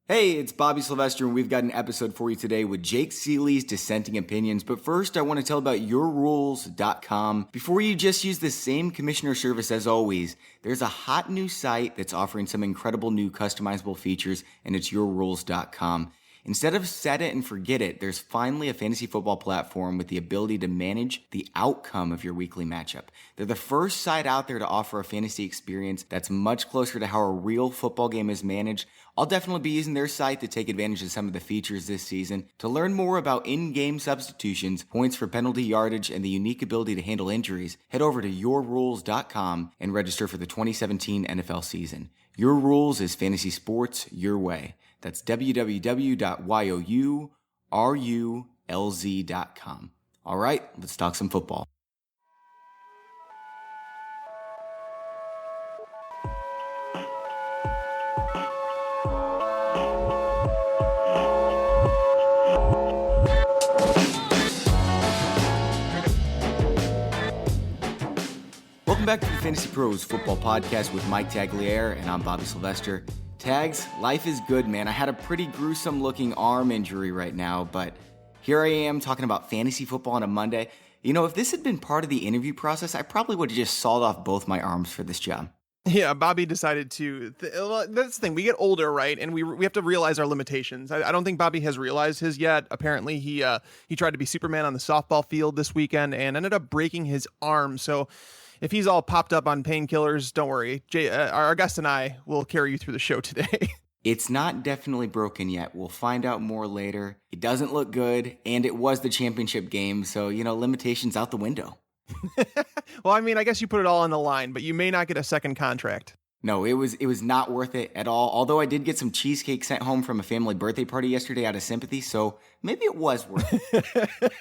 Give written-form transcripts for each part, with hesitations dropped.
Hey, it's Bobby Sylvester, and we've got an episode for you today with Jake Ciely's dissenting opinions. But first, I want to tell about yourrules.com. Before you just use the same commissioner service as always, there's a hot new site that's offering some incredible new customizable features, and it's yourrules.com. Instead of set it and forget it, there's finally a fantasy football platform with the ability to manage the outcome of your weekly matchup. They're the first site out there to offer a fantasy experience that's much closer to how a real football game is managed. I'll definitely be using their site to take advantage of some of the features this season. To learn more about in-game substitutions, points for penalty yardage, and the unique ability to handle injuries, head over to yourrules.com and register for the 2017 NFL season. Your Rules is fantasy sports your way. That's www.yourulz.com. All right, let's talk some football. Welcome back to the Fantasy Pros Football Podcast with Mike Tagliere, and I'm Bobby Sylvester. Tags, life is good, man. I had a pretty gruesome looking arm injury right now, but here I am talking about fantasy football on a Monday. You know, if this had been part of the interview process, I probably would have just sawed off both my arms for this job. Yeah, Bobby decided to. That's the thing. We get older, right? And we have to realize our limitations. I don't think Bobby has realized his yet. Apparently, he tried to be Superman on the softball field this weekend and ended up breaking his arm. So if he's all popped up on painkillers, don't worry. Jay, our guest and I will carry you through the show today. It's not definitely broken yet. We'll find out more later. It doesn't look good, and it was the championship game, so, limitations out the window. Well, I mean, I guess you put it all on the line, but you may not get a second contract. No, it was not worth it at all, although I did get some cheesecake sent home from a family birthday party yesterday out of sympathy, so maybe it was worth it.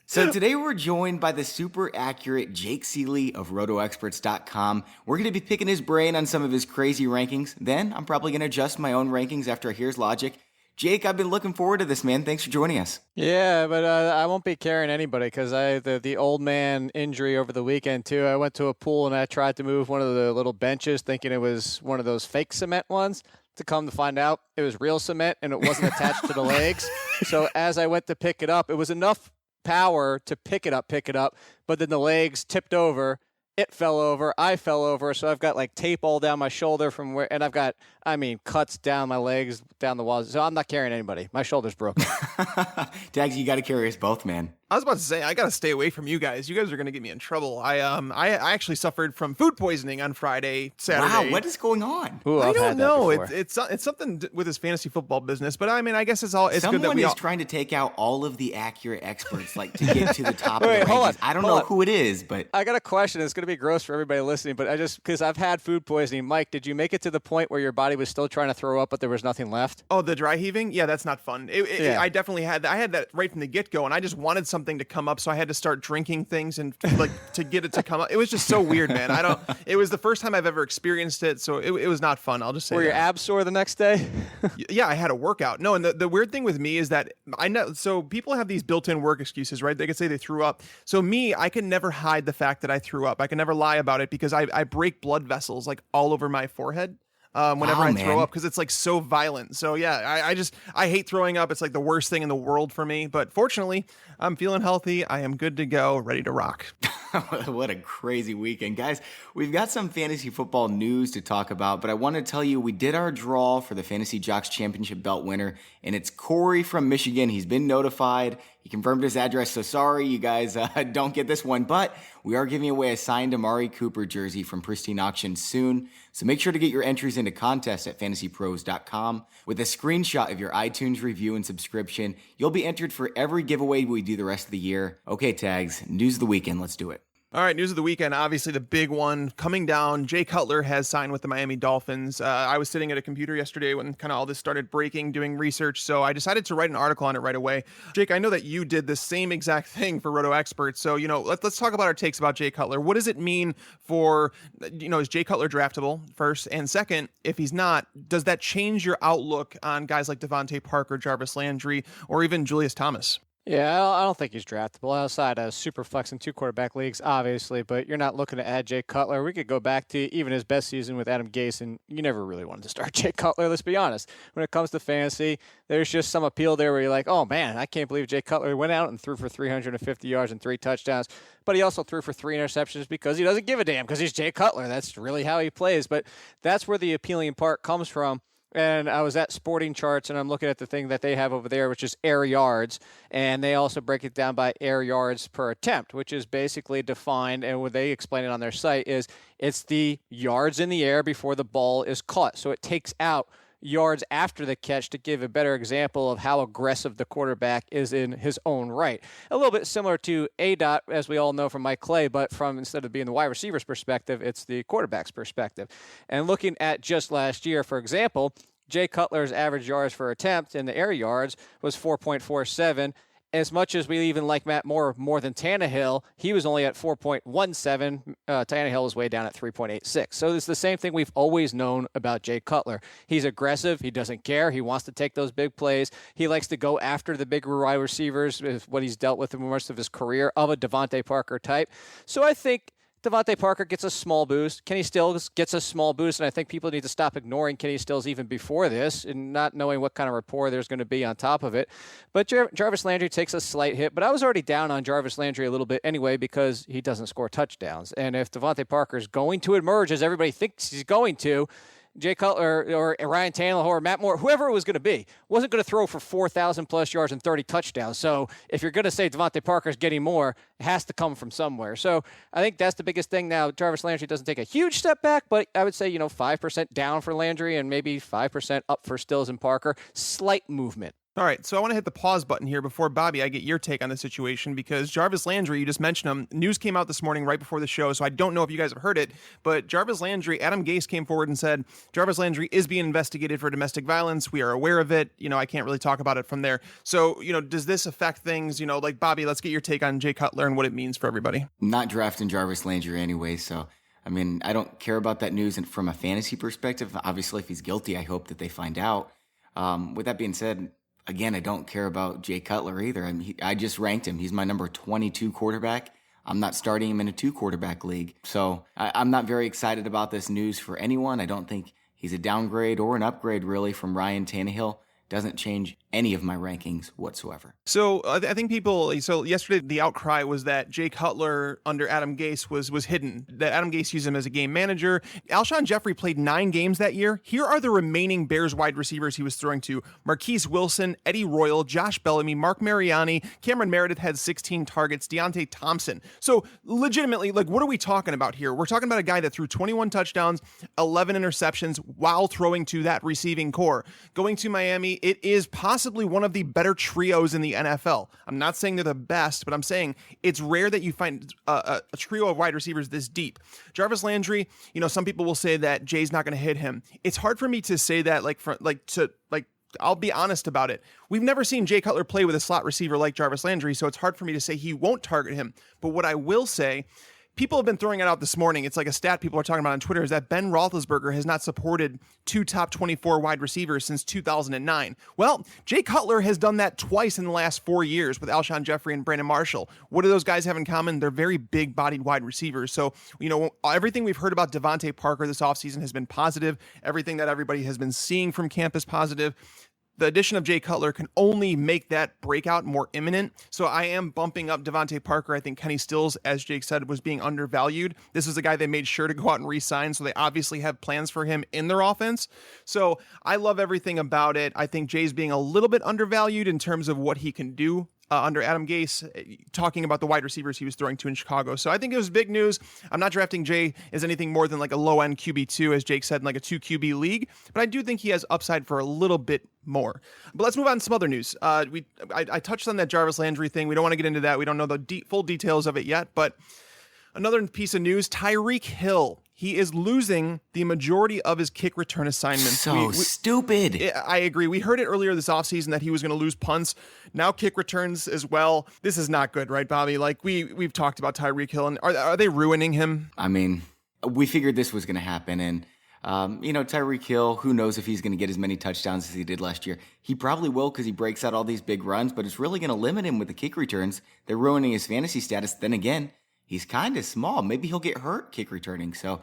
So today we're joined by the super accurate Jake Ciely of RotoExperts.com. We're going to be picking his brain on some of his crazy rankings. Then I'm probably going to adjust my own rankings after I hear his logic. Jake, I've been looking forward to this, man. Thanks for joining us. Yeah, but I won't be carrying anybody because the old man injury over the weekend, too. I went to a pool and I tried to move one of the little benches thinking it was one of those fake cement ones. To come to find out, it was real cement and it wasn't attached to the legs. So as I went to pick it up, it was enough power to pick it up, but then the legs tipped over, it fell over, I fell over, so I've got like tape all down my shoulder from where, and I've got, cuts down my legs, down the walls, so I'm not carrying anybody. My shoulder's broken. Tags, you got to carry us both, man. I was about to say, I got to stay away from you guys. You guys are going to get me in trouble. I actually suffered from food poisoning on Saturday. Wow, what is going on? Ooh, I don't know. It's something with his fantasy football business, but I guess it's good that Someone is trying to take out all of the accurate experts, to get to the top of the rankings. Hold on, I don't know who it is, but I got a question. It's going to be gross for everybody listening, but because I've had food poisoning. Mike, did you make it to the point where your body was still trying to throw up, but there was nothing left? Oh, the dry heaving? Yeah, that's not fun. Yeah. I definitely had that. I had that right from the get-go, and I just wanted something to come up, so I had to start drinking things and to get it to come up. It was just so weird, man. It was the first time I've ever experienced it, so it was not fun. I'll just say. Were your abs sore the next day? Yeah, I had a workout. No, and the weird thing with me is that I know, so people have these built-in work excuses, right? They could say they threw up. So me, I can never hide the fact that I threw up. I can never lie about it because I break blood vessels all over my forehead. Whenever I throw up, because it's so violent. So yeah, I hate throwing up. It's the worst thing in the world for me. But fortunately, I'm feeling healthy. I am good to go, ready to rock. What a crazy weekend. Guys, we've got some fantasy football news to talk about, but I want to tell you we did our draw for the Fantasy Jocks Championship belt winner, and it's Corey from Michigan. He's been notified. He confirmed his address, so sorry you guys don't get this one, but we are giving away a signed Amari Cooper jersey from Pristine Auction soon, so make sure to get your entries into contests at fantasypros.com. With a screenshot of your iTunes review and subscription, you'll be entered for every giveaway we do the rest of the year. Okay, Tags, news of the weekend, let's do it. All right, news of the weekend, obviously the big one coming down. Jay Cutler has signed with the Miami Dolphins. I was sitting at a computer yesterday when kind of all this started breaking, doing research, so I decided to write an article on it right away. Jake, I know that you did the same exact thing for RotoExperts, so, let's talk about our takes about Jay Cutler. What does it mean for, is Jay Cutler draftable, first? And second, if he's not, does that change your outlook on guys like Devontae Parker, Jarvis Landry, or even Julius Thomas? Yeah, I don't think he's draftable outside of super flex and 2 quarterback leagues, obviously, but you're not looking to add Jay Cutler. We could go back to even his best season with Adam Gase, and you never really wanted to start Jay Cutler, let's be honest. When it comes to fantasy, there's just some appeal there where you're like, oh man, I can't believe Jay Cutler went out and threw for 350 yards and 3 touchdowns, but he also threw for 3 interceptions because he doesn't give a damn because he's Jay Cutler. That's really how he plays, but that's where the appealing part comes from. And I was at Sporting Charts, and I'm looking at the thing that they have over there, which is air yards. And they also break it down by air yards per attempt, which is basically defined, and what they explain it on their site is it's the yards in the air before the ball is caught. So it takes out yards after the catch to give a better example of how aggressive the quarterback is in his own right. A little bit similar to ADOT, as we all know from Mike Clay, but from instead of being the wide receiver's perspective, it's the quarterback's perspective. And looking at just last year, for example, Jay Cutler's average yards per attempt in the air yards was 4.47. As much as we even like Matt Moore more than Tannehill, he was only at 4.17. Tannehill was way down at 3.86. So it's the same thing we've always known about Jay Cutler. He's aggressive. He doesn't care. He wants to take those big plays. He likes to go after the big wide receivers, is what he's dealt with in most of his career, of a Devontae Parker type. So I think Devontae Parker gets a small boost. Kenny Stills gets a small boost, and I think people need to stop ignoring Kenny Stills even before this and not knowing what kind of rapport there's going to be on top of it. But Jarvis Landry takes a slight hit, but I was already down on Jarvis Landry a little bit anyway because he doesn't score touchdowns. And if Devontae Parker is going to emerge, as everybody thinks he's going to, Jay Cutler or Ryan Tannehill or Matt Moore, whoever it was going to be, wasn't going to throw for 4,000 plus yards and 30 touchdowns. So if you're going to say Devontae Parker's getting more, it has to come from somewhere. So I think that's the biggest thing now. Jarvis Landry doesn't take a huge step back, but I would say, 5% down for Landry and maybe 5% up for Stills and Parker. Slight movement. All right, so I want to hit the pause button here before, Bobby, I get your take on the situation, because Jarvis Landry, you just mentioned him, news came out this morning right before the show, so I don't know if you guys have heard it, but Jarvis Landry, Adam Gase came forward and said, Jarvis Landry is being investigated for domestic violence. We are aware of it. I can't really talk about it from there. So, does this affect things? Like, Bobby, let's get your take on Jay Cutler and what it means for everybody. Not drafting Jarvis Landry anyway, so I don't care about that news and from a fantasy perspective. Obviously, if he's guilty, I hope that they find out. With that being said, again, I don't care about Jay Cutler either. I just ranked him. He's my number 22 quarterback. I'm not starting him in a 2-quarterback league. So I'm not very excited about this news for anyone. I don't think he's a downgrade or an upgrade really from Ryan Tannehill. Doesn't change any of my rankings whatsoever. So I think yesterday the outcry was that Jay Cutler under Adam Gase was hidden, that Adam Gase used him as a game manager. Alshon Jeffrey played 9 games that year. Here are the remaining Bears wide receivers he was throwing to: Marquise Wilson, Eddie Royal, Josh Bellamy, Mark Mariani, Cameron Meredith had 16 targets, Deontay Thompson. So legitimately, what are we talking about here? We're talking about a guy that threw 21 touchdowns, 11 interceptions while throwing to that receiving core. Going to Miami, it is possibly one of the better trios in the NFL. I'm not saying they're the best, but I'm saying it's rare that you find a trio of wide receivers this deep. Jarvis Landry, some people will say that Jay's not going to hit him. It's hard for me to say that, I'll be honest about it. We've never seen Jay Cutler play with a slot receiver like Jarvis Landry, so it's hard for me to say he won't target him. But what I will say, people have been throwing it out this morning. It's like a stat people are talking about on Twitter, is that Ben Roethlisberger has not supported 2 top 24 wide receivers since 2009. Well, Jay Cutler has done that twice in the last 4 years with Alshon Jeffrey and Brandon Marshall. What do those guys have in common? They're very big-bodied wide receivers. So, everything we've heard about Devontae Parker this offseason has been positive. Everything that everybody has been seeing from camp is positive. The addition of Jay Cutler can only make that breakout more imminent. So I am bumping up Devontae Parker. I think Kenny Stills, as Jake said, was being undervalued. This is a guy they made sure to go out and re-sign, so they obviously have plans for him in their offense. So I love everything about it. I think Jay's being a little bit undervalued in terms of what he can do under Adam Gase, talking about the wide receivers he was throwing to in Chicago. So I think it was big news. I'm not drafting Jay as anything more than like a low-end QB2, as Jake said, in like a 2 QB league, but I do think he has upside for a little bit more. But let's move on to some other news. I touched on that Jarvis Landry thing. We don't want to get into that. We don't know the full details of it yet, but another piece of news, Tyreek Hill. He is losing the majority of his kick return assignments. So stupid. I agree. We heard it earlier this offseason that he was going to lose punts. Now kick returns as well. This is not good, right, Bobby? Like we've talked about Tyreek Hill, and are they ruining him? We figured this was going to happen, and Tyreek Hill, who knows if he's going to get as many touchdowns as he did last year. He probably will because he breaks out all these big runs, but it's really going to limit him with the kick returns. They're ruining his fantasy status. Then again, he's kind of small. Maybe he'll get hurt kick returning. So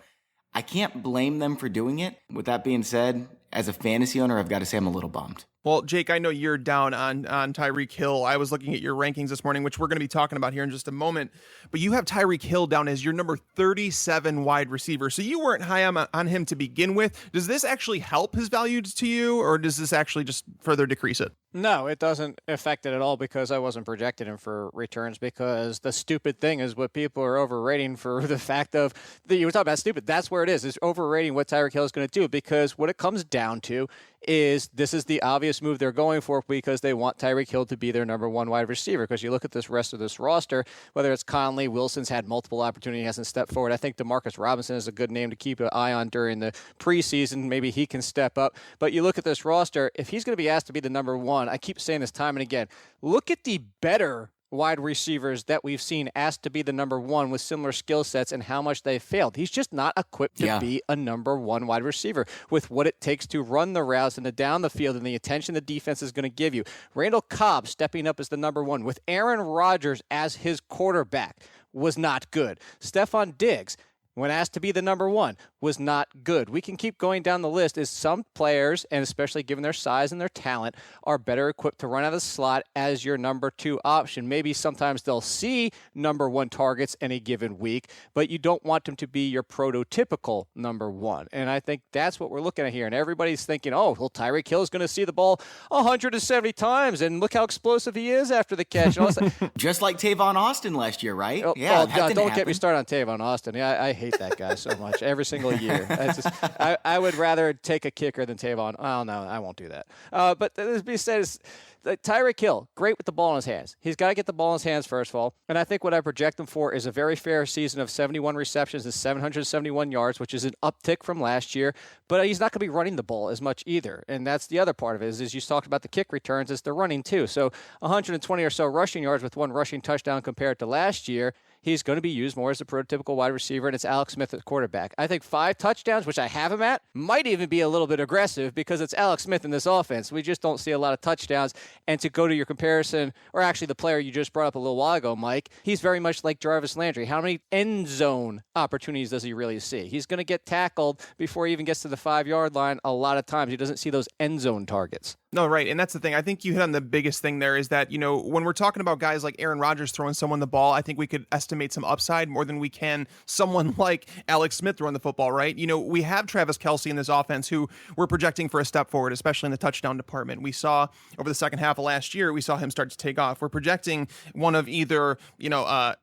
I can't blame them for doing it. With that being said, as a fantasy owner, I've got to say I'm a little bummed. Well, Jake, I know you're down on Tyreek Hill. I was looking at your rankings this morning, which we're going to be talking about here in just a moment. But you have Tyreek Hill down as your number 37 wide receiver. So you weren't high on him to begin with. Does this actually help his value to you, or does this actually just further decrease it? No, it doesn't affect it at all because I wasn't projecting him for returns, because the stupid thing is what people are overrating for the fact of, you were talking about stupid, that's where it is overrating what Tyreek Hill is going to do, because what it comes down to is this is the obvious move they're going for because they want Tyreek Hill to be their number one wide receiver. Because you look at this rest of this roster, whether it's Conley, Wilson's had multiple opportunities, hasn't stepped forward. I think DeMarcus Robinson is a good name to keep an eye on during the preseason. Maybe he can step up. But you look at this roster, if he's going to be asked to be the number one, I keep saying this time and again, look at the better wide receivers that we've seen asked to be the number one with similar skill sets and how much they failed. He's just not equipped to be a number one wide receiver with what it takes to run the routes and to down the field and the attention the defense is going to give you. Randall Cobb stepping up as the number one with Aaron Rodgers as his quarterback was not good. Stephon Diggs, when asked to be the number one, was not good. We can keep going down the list as some players, and especially given their size and their talent, are better equipped to run out of the slot as your number two option. Maybe sometimes they'll see number one targets any given week, but you don't want them to be your prototypical number one. And I think that's what we're looking at here. And everybody's thinking, oh, well, Tyreek Hill is going to see the ball 170 times, and look how explosive he is after the catch. Just like Tavon Austin last year, right? Don't get me started on Tavon Austin. Yeah, I hate that guy so much every single year. I would rather take a kicker than Tavon. Oh, no, I won't do that. But this being said, Tyreek Hill, great with the ball in his hands. He's got to get the ball in his hands first of all. And I think what I project him for is a very fair season of 71 receptions and 771 yards, which is an uptick from last year. But he's not going to be running the ball as much either. And that's the other part of it is you talked about the kick returns, is the running too. So 120 or so rushing yards with one rushing touchdown compared to last year. He's going to be used more as a prototypical wide receiver, and it's Alex Smith at quarterback. I think 5 touchdowns, which I have him at, might even be a little bit aggressive because it's Alex Smith in this offense. We just don't see a lot of touchdowns. And to go to your comparison, or actually the player you just brought up a little while ago, Mike, he's very much like Jarvis Landry. How many end zone opportunities does he really see? He's going to get tackled before he even gets to the 5-yard line a lot of times. He doesn't see those end zone targets. No, right. And that's the thing. I think you hit on the biggest thing there is that, when we're talking about guys like Aaron Rodgers throwing someone the ball, I think we could estimate some upside more than we can someone like Alex Smith throwing the football, right? We have Travis Kelce in this offense who we're projecting for a step forward, especially in the touchdown department. We saw over the second half of last year, we saw him start to take off. We're projecting one of either,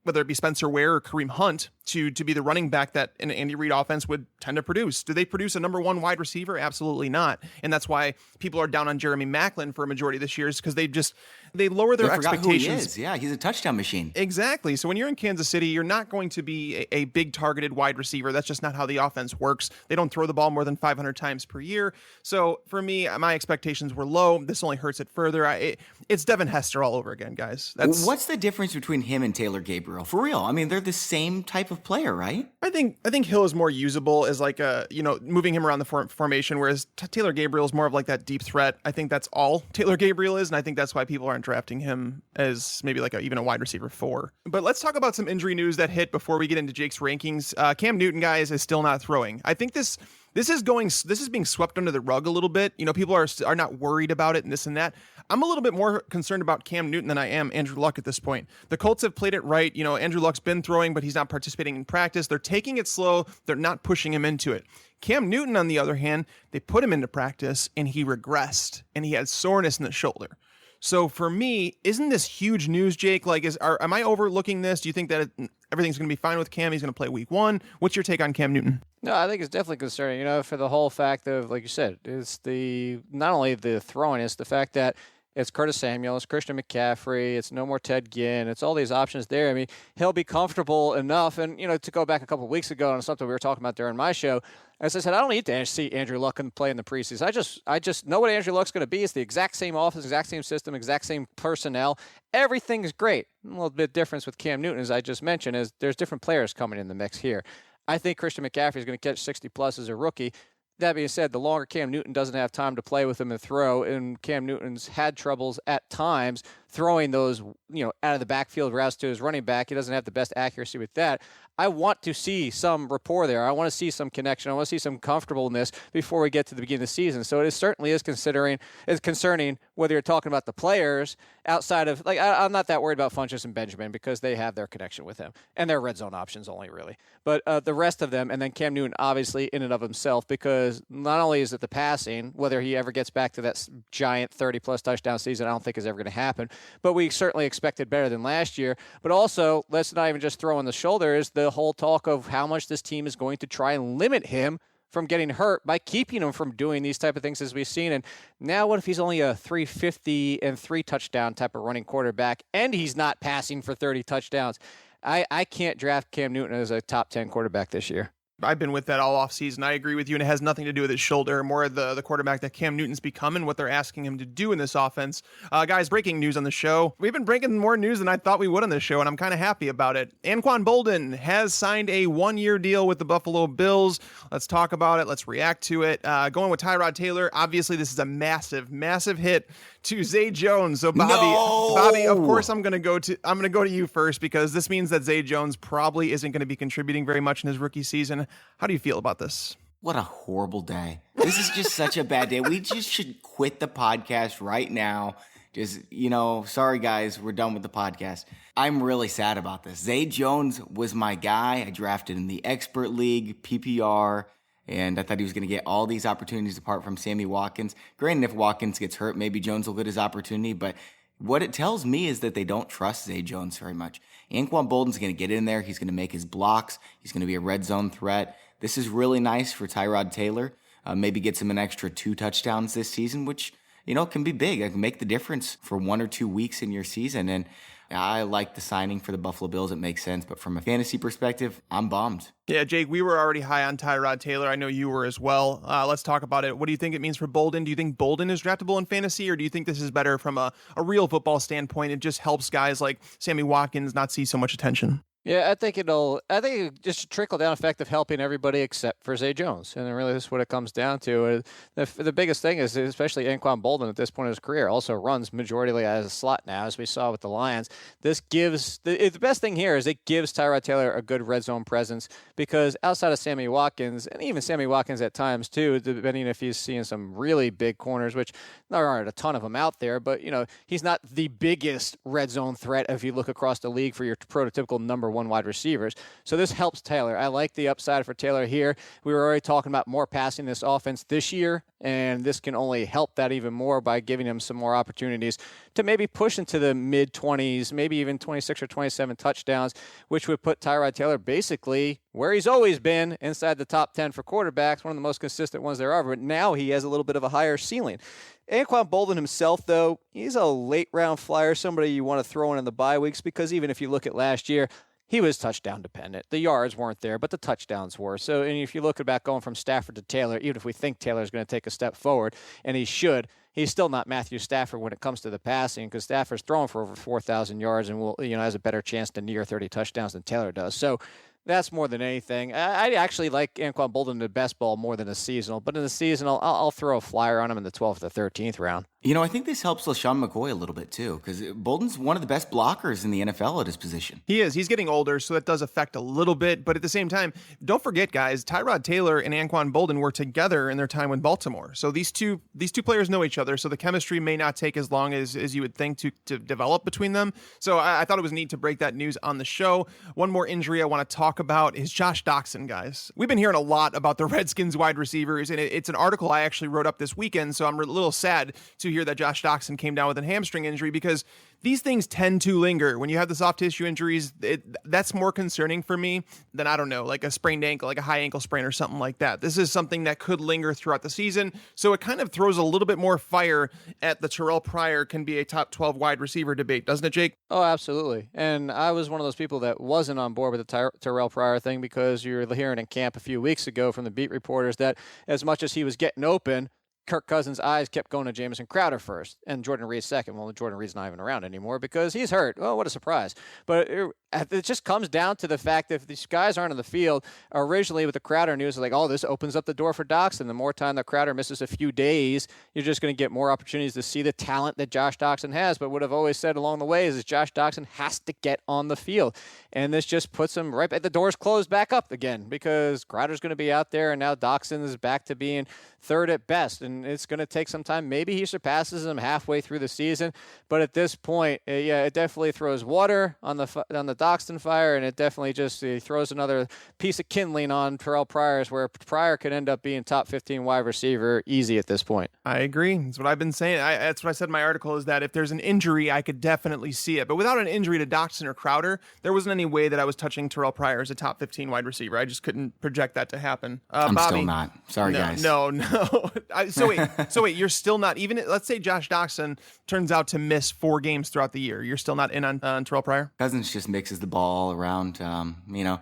whether it be Spencer Ware or Kareem Hunt to be the running back that an Andy Reid offense would tend to produce. Do they produce a number one wide receiver? Absolutely not. And that's why people are down on Jeremy Maclin for a majority of this year, is because they lower their expectations. Who he is. Yeah, he's a touchdown machine. Exactly. So when you're in Kansas City, you're not going to be a big targeted wide receiver. That's just not how the offense works. They don't throw the ball more than 500 times per year. So for me, my expectations were low. This only hurts it further. It's Devin Hester all over again, guys. What's the difference between him and Taylor Gabriel? For real. I mean, they're the same type of player, right? I think Hill is more usable as like moving him around the formation, whereas Taylor Gabriel is more of like that deep threat. I think that's all Taylor Gabriel is, and I think that's why people aren't drafting him as maybe like even a wide receiver 4. But let's talk about some injury news that hit before we get into Jake's rankings. Cam Newton, guys, is still not throwing. I think this is being swept under the rug a little bit. People are not worried about it and this and that. I'm a little bit more concerned about Cam Newton than I am Andrew Luck at this point. The Colts have played it right. Andrew Luck's been throwing, but he's not participating in practice. They're taking it slow. They're not pushing him into it. Cam Newton, on the other hand, they put him into practice and he regressed and he had soreness in the shoulder. So for me, isn't this huge news, Jake? Like, am I overlooking this? Do you think that everything's going to be fine with Cam? He's going to play week 1. What's your take on Cam Newton? No, I think it's definitely concerning, for the whole fact of, like you said, it's not only the throwing, it's the fact that it's Curtis Samuel, it's Christian McCaffrey, it's no more Ted Ginn, it's all these options there. I mean, he'll be comfortable enough. And, to go back a couple of weeks ago on something we were talking about during my show, as I said, I don't need to see Andrew Luck play in the preseason. I just know what Andrew Luck's going to be. It's the exact same offense, exact same system, exact same personnel. Everything's great. A little bit difference with Cam Newton, as I just mentioned, is there's different players coming in the mix here. I think Christian McCaffrey is going to catch 60 plus as a rookie. That being said, the longer Cam Newton doesn't have time to play with him and throw, and Cam Newton's had troubles at times throwing those, out of the backfield routes to his running back. He doesn't have the best accuracy with that. I want to see some rapport there. I want to see some connection. I want to see some comfortableness before we get to the beginning of the season. So it certainly is concerning whether you're talking about the players outside of, I'm not that worried about Funchess and Benjamin because they have their connection with him and their red zone options only, really. But the rest of them, and then Cam Newton, obviously, in and of himself, because not only is it the passing, whether he ever gets back to that giant 30-plus touchdown season, I don't think is ever going to happen. But we certainly expected better than last year. But also, let's not even just throw on the shoulders the whole talk of how much this team is going to try and limit him from getting hurt by keeping him from doing these type of things as we've seen. And now what if he's only a 350 and 3 touchdown type of running quarterback and he's not passing for 30 touchdowns? I can't draft Cam Newton as a top 10 quarterback this year. I've been with that all off season. I agree with you, and it has nothing to do with his shoulder, more the quarterback that Cam Newton's become and what they're asking him to do in this offense. Guys, breaking news on the show. We've been breaking more news than I thought we would on this show, and I'm kind of happy about it. Anquan Boldin has signed a 1-year deal with the Buffalo Bills. Let's talk about it. Let's react to it. Going with Tyrod Taylor. Obviously, this is a massive, massive hit to Zay Jones. So Bobby, of course I'm going to go to you first because this means that Zay Jones probably isn't going to be contributing very much in his rookie season. How do you feel about this? What a horrible day. This is just such a bad day. We just should quit the podcast right now. Just, sorry guys, we're done with the podcast. I'm really sad about this. Zay Jones was my guy. I drafted in the expert league, PPR, and I thought he was going to get all these opportunities apart from Sammy Watkins. Granted, if Watkins gets hurt, maybe Jones will get his opportunity, but what it tells me is that they don't trust Zay Jones very much. Anquan Boldin's going to get in there. He's going to make his blocks. He's going to be a red zone threat. This is really nice for Tyrod Taylor. Maybe gets him an extra 2 touchdowns this season, which, can be big. It can make the difference for 1 or 2 weeks in your season. And I like the signing for the Buffalo Bills. It makes sense. But from a fantasy perspective, I'm bummed. Yeah, Jake, we were already high on Tyrod Taylor. I know you were as well. Let's talk about it. What do you think it means for Boldin? Do you think Boldin is draftable in fantasy, or do you think this is better from a real football standpoint? It just helps guys like Sammy Watkins not see so much attention. Yeah, I think it'll just a trickle-down effect of helping everybody except for Zay Jones. And really, this is what it comes down to. The biggest thing is, especially Anquan Boldin at this point in his career, also runs majorly as a slot now, as we saw with the Lions. This gives the best thing here is it gives Tyrod Taylor a good red zone presence because outside of Sammy Watkins, and even Sammy Watkins at times too, depending if he's seeing some really big corners, which there aren't a ton of them out there, but he's not the biggest red zone threat if you look across the league for your prototypical number 1 wide receivers. So this helps Taylor. I like the upside for Taylor here. We were already talking about more passing this offense this year, and this can only help that even more by giving him some more opportunities to maybe push into the mid-20s, maybe even 26 or 27 touchdowns, which would put Tyrod Taylor basically where he's always been, inside the top 10 for quarterbacks, one of the most consistent ones there are, but now he has a little bit of a higher ceiling. Anquan Boldin himself, though, he's a late-round flyer, somebody you want to throw in the bye weeks, because even if you look at last year, he was touchdown dependent. The yards weren't there, but the touchdowns were. So, and if you look back going from Stafford to Taylor, even if we think Taylor's going to take a step forward, and he should, he's still not Matthew Stafford when it comes to the passing, because Stafford's throwing for over 4,000 yards and has a better chance to near 30 touchdowns than Taylor does. So that's more than anything. I actually like Anquan Boldin in the best ball more than a seasonal, but in the seasonal, I'll throw a flyer on him in the 12th or 13th round. I think this helps LaShawn McCoy a little bit too, because Bolden's one of the best blockers in the NFL at his position. He is. He's getting older, so that does affect a little bit. But at the same time, don't forget, guys, Tyrod Taylor and Anquan Boldin were together in their time in Baltimore. So these two players know each other, so the chemistry may not take as long as you would think to develop between them. So I thought it was neat to break that news on the show. One more injury I want to talk about is Josh Doctson, guys. We've been hearing a lot about the Redskins wide receivers, and it's an article I actually wrote up this weekend, so I'm a little sad to hear that Josh Doctson came down with a hamstring injury, because these things tend to linger. When you have the soft tissue injuries, that's more concerning for me than, I don't know, like a sprained ankle, like a high ankle sprain or something like that. This is something that could linger throughout the season, so it kind of throws a little bit more fire at the Terrell Pryor can be a top 12 wide receiver debate, doesn't it, Jake? Oh, absolutely. And I was one of those people that wasn't on board with the Terrell Pryor thing, because you were hearing in camp a few weeks ago from the beat reporters that as much as he was getting open, Kirk Cousins' eyes kept going to Jamison Crowder first and Jordan Reed second. Well, Jordan Reed's not even around anymore because he's hurt. Oh, what a surprise. But it just comes down to the fact that if these guys aren't on the field, originally with the Crowder news, like, oh, this opens up the door for Doctson. The more time that Crowder misses a few days, you're just going to get more opportunities to see the talent that Josh Doctson has. But what I've always said along the way is Josh Doctson has to get on the field. And this just puts him right at the doors closed back up again because Crowder's going to be out there and now Doctson is back to being third at best. And it's going to take some time. Maybe he surpasses him halfway through the season. But at this point, it definitely throws water on the Doctson fire, and it definitely just throws another piece of kindling on Terrell Pryor's, where Pryor could end up being top 15 wide receiver easy at this point. I agree. That's what I've been saying. That's what I said in my article, is that if there's an injury, I could definitely see it. But without an injury to Doctson or Crowder, there wasn't any way that I was touching Terrell Pryor as a top 15 wide receiver. I just couldn't project that to happen. I'm Bobby, still not. Sorry, guys. No. So wait, you're still not, even let's say Josh Doctson turns out to miss 4 games throughout the year. You're still not in on Terrell Pryor? Cousins just mixes the ball around.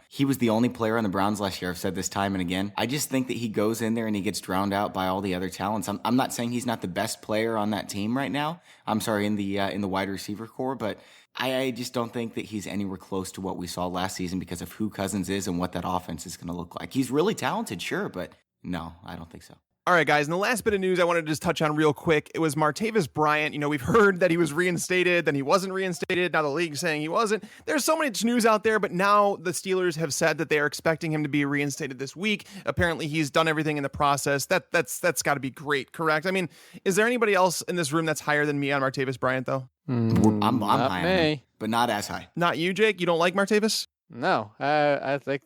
He was the only player on the Browns last year. I've said this time and again. I just think that he goes in there and he gets drowned out by all the other talents. I'm not saying he's not the best player on that team right now. I'm sorry, in the wide receiver core, but I just don't think that he's anywhere close to what we saw last season because of who Cousins is and what that offense is going to look like. He's really talented, sure, but no, I don't think so. All right, guys, and the last bit of news I wanted to just touch on real quick, it was Martavis Bryant. We've heard that he was reinstated, then he wasn't reinstated. Now the league's saying he wasn't. There's so much news out there, but now the Steelers have said that they are expecting him to be reinstated this week. Apparently, he's done everything in the process. That's got to be great, correct? I mean, is there anybody else in this room that's higher than me on Martavis Bryant, though? I'm high on him, but not as high. Not you, Jake? You don't like Martavis? No, I think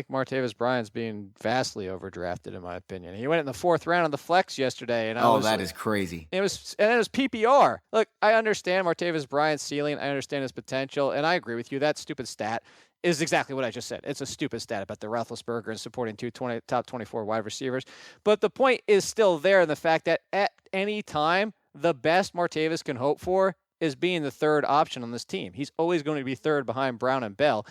Martavis Bryant's being vastly overdrafted, in my opinion. He went in the 4th round on the flex yesterday, and that is crazy. It was PPR. Look, I understand Martavis Bryant's ceiling, I understand his potential, and I agree with you. That stupid stat is exactly what I just said. It's a stupid stat about the Roethlisberger and supporting top 24 wide receivers. But the point is still there in the fact that at any time, the best Martavis can hope for is being the third option on this team. He's always going to be third behind Brown and Bell.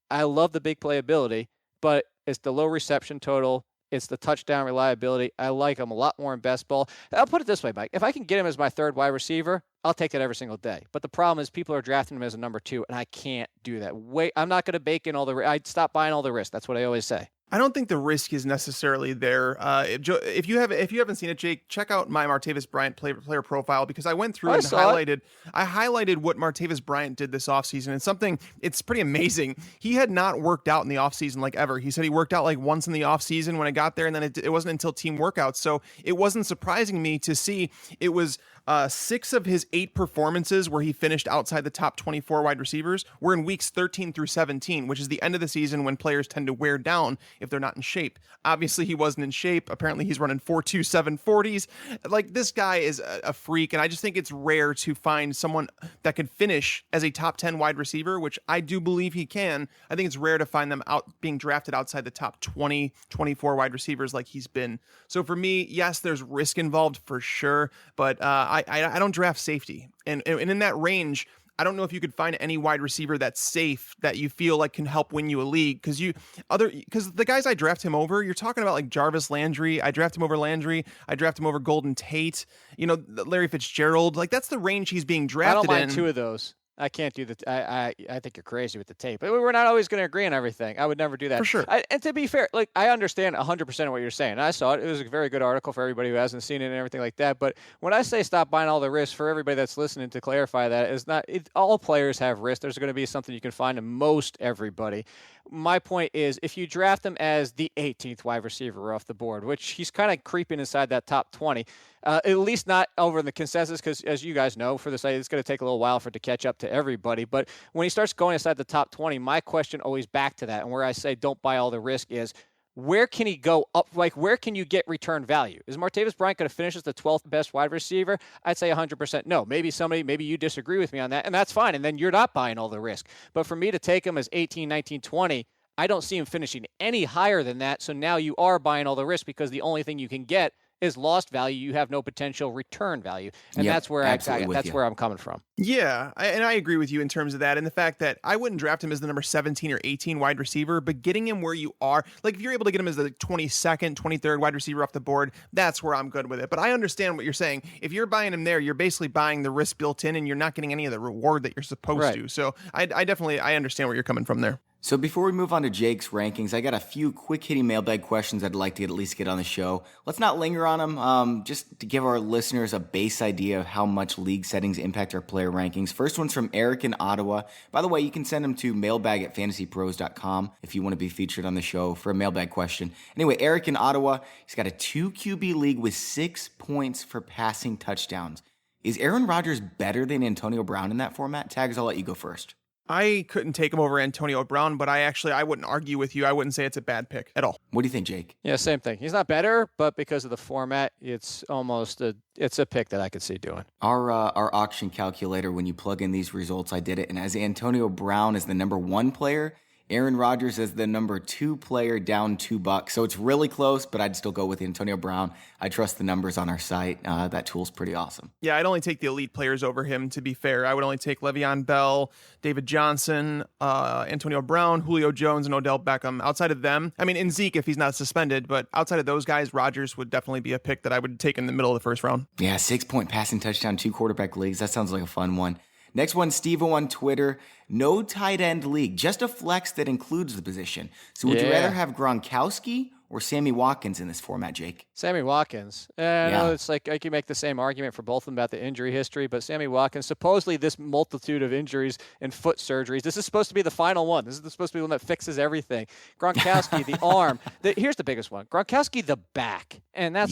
I love the big playability, but it's the low reception total. It's the touchdown reliability. I like him a lot more in best ball. I'll put it this way, Mike. If I can get him as my third wide receiver, I'll take that every single day. But the problem is people are drafting him as a number 2, and I can't do that. I'm not going to bake in all the I'd stop buying all the risk. That's what I always say. I don't think the risk is necessarily there. If you haven't seen it, Jake, check out my Martavis Bryant player profile, because I went through and highlighted what Martavis Bryant did this offseason, and it's pretty amazing. He had not worked out in the offseason like ever. He said he worked out like once in the offseason when I got there, and then it wasn't until team workouts. So it wasn't surprising me to see it was 6 of his 8 performances where he finished outside the top 24 wide receivers were in weeks 13 through 17, which is the end of the season when players tend to wear down if they're not in shape. Obviously, he wasn't in shape. Apparently, he's running 4.27 40s. Like, this guy is a freak, and I just think it's rare to find someone that can finish as a top 10 wide receiver, which I do believe he can. I think it's rare to find them being drafted outside the top 20, 24 wide receivers like he's been. So for me, yes, there's risk involved for sure, but I don't draft safety. And in that range, I don't know if you could find any wide receiver that's safe that you feel like can help win you a league. Because the guys I draft him over, you're talking about like Jarvis Landry. I draft him over Landry. I draft him over Golden Tate. Larry Fitzgerald. Like, that's the range he's being drafted in. I don't mind 2 of those. I can't do the. I think you're crazy with the tape. But we're not always going to agree on everything. I would never do that. For sure. And to be fair, like, I understand 100% of what you're saying. I saw it. It was a very good article for everybody who hasn't seen it and everything like that. But when I say stop buying all the risk, for everybody that's listening, to clarify that, is not all players have risk. There's going to be something you can find in most everybody. My point is, if you draft him as the 18th wide receiver off the board, which he's kind of creeping inside that top 20, at least not over in the consensus, because as you guys know, for the site, it's going to take a little while for it to catch up to everybody. But when he starts going inside the top 20, my question always back to that, and where I say don't buy all the risk, is where can he go up? Like, where can you get return value? Is Martavis Bryant going to finish as the 12th best wide receiver? I'd say 100% no. Maybe you disagree with me on that, and that's fine, and then you're not buying all the risk. But for me to take him as 18, 19, 20, I don't see him finishing any higher than that, so now you are buying all the risk, because the only thing you can get is lost value. You have no potential return value. And Yep, that's where absolutely where I'm coming from. Yeah, and I agree with you in terms of that, and the fact that I wouldn't draft him as the number 17 or 18 wide receiver, but getting him where you are, like if you're able to get him as the 22nd, 23rd wide receiver off the board, that's where I'm good with it. But I understand what you're saying. If you're buying him there, you're basically buying the risk built in, and you're not getting any of the reward that you're supposed to. So I definitely understand where you're coming from there. So before we move on to Jake's rankings, I got a few quick hitting mailbag questions I'd like to at least get on the show. Let's not linger on them, just to give our listeners a base idea of how much league settings impact our player rankings. First one's from Eric in Ottawa. By the way, you can send them to mailbag@fantasypros.com if you want to be featured on the show for a mailbag question. Anyway, Eric in Ottawa, he's got a 2 QB league with 6 points for passing touchdowns. Is Aaron Rodgers better than Antonio Brown in that format? Tags, I'll let you go first. I couldn't take him over Antonio Brown, but I wouldn't argue with you. I wouldn't say it's a bad pick at all. What do you think, Jake? Yeah, same thing. He's not better, but because of the format, it's a pick that I could see doing. Our auction calculator, when you plug in these results, I did it, and as Antonio Brown is the number 1 player, Aaron Rodgers is the number 2 player, down $2. So it's really close, but I'd still go with Antonio Brown. I trust the numbers on our site. That tool's pretty awesome. Yeah, I'd only take the elite players over him, to be fair. I would only take Le'Veon Bell, David Johnson, Antonio Brown, Julio Jones, and Odell Beckham. Outside of them, I mean, in Zeke if he's not suspended, but outside of those guys, Rodgers would definitely be a pick that I would take in the middle of the first round. Yeah, 6-point passing touchdown, 2 quarterback leagues. That sounds like a fun one. Next one, Steve-O on Twitter. No tight end league, just a flex that includes the position. So would you rather have Gronkowski or Sammy Watkins in this format, Jake? Sammy Watkins. I know it's like I can make the same argument for both of them about the injury history, but Sammy Watkins, supposedly this multitude of injuries and foot surgeries, this is supposed to be the final one. This is supposed to be the one that fixes everything. Gronkowski, the arm. Here's the biggest one. Gronkowski, the back. And that's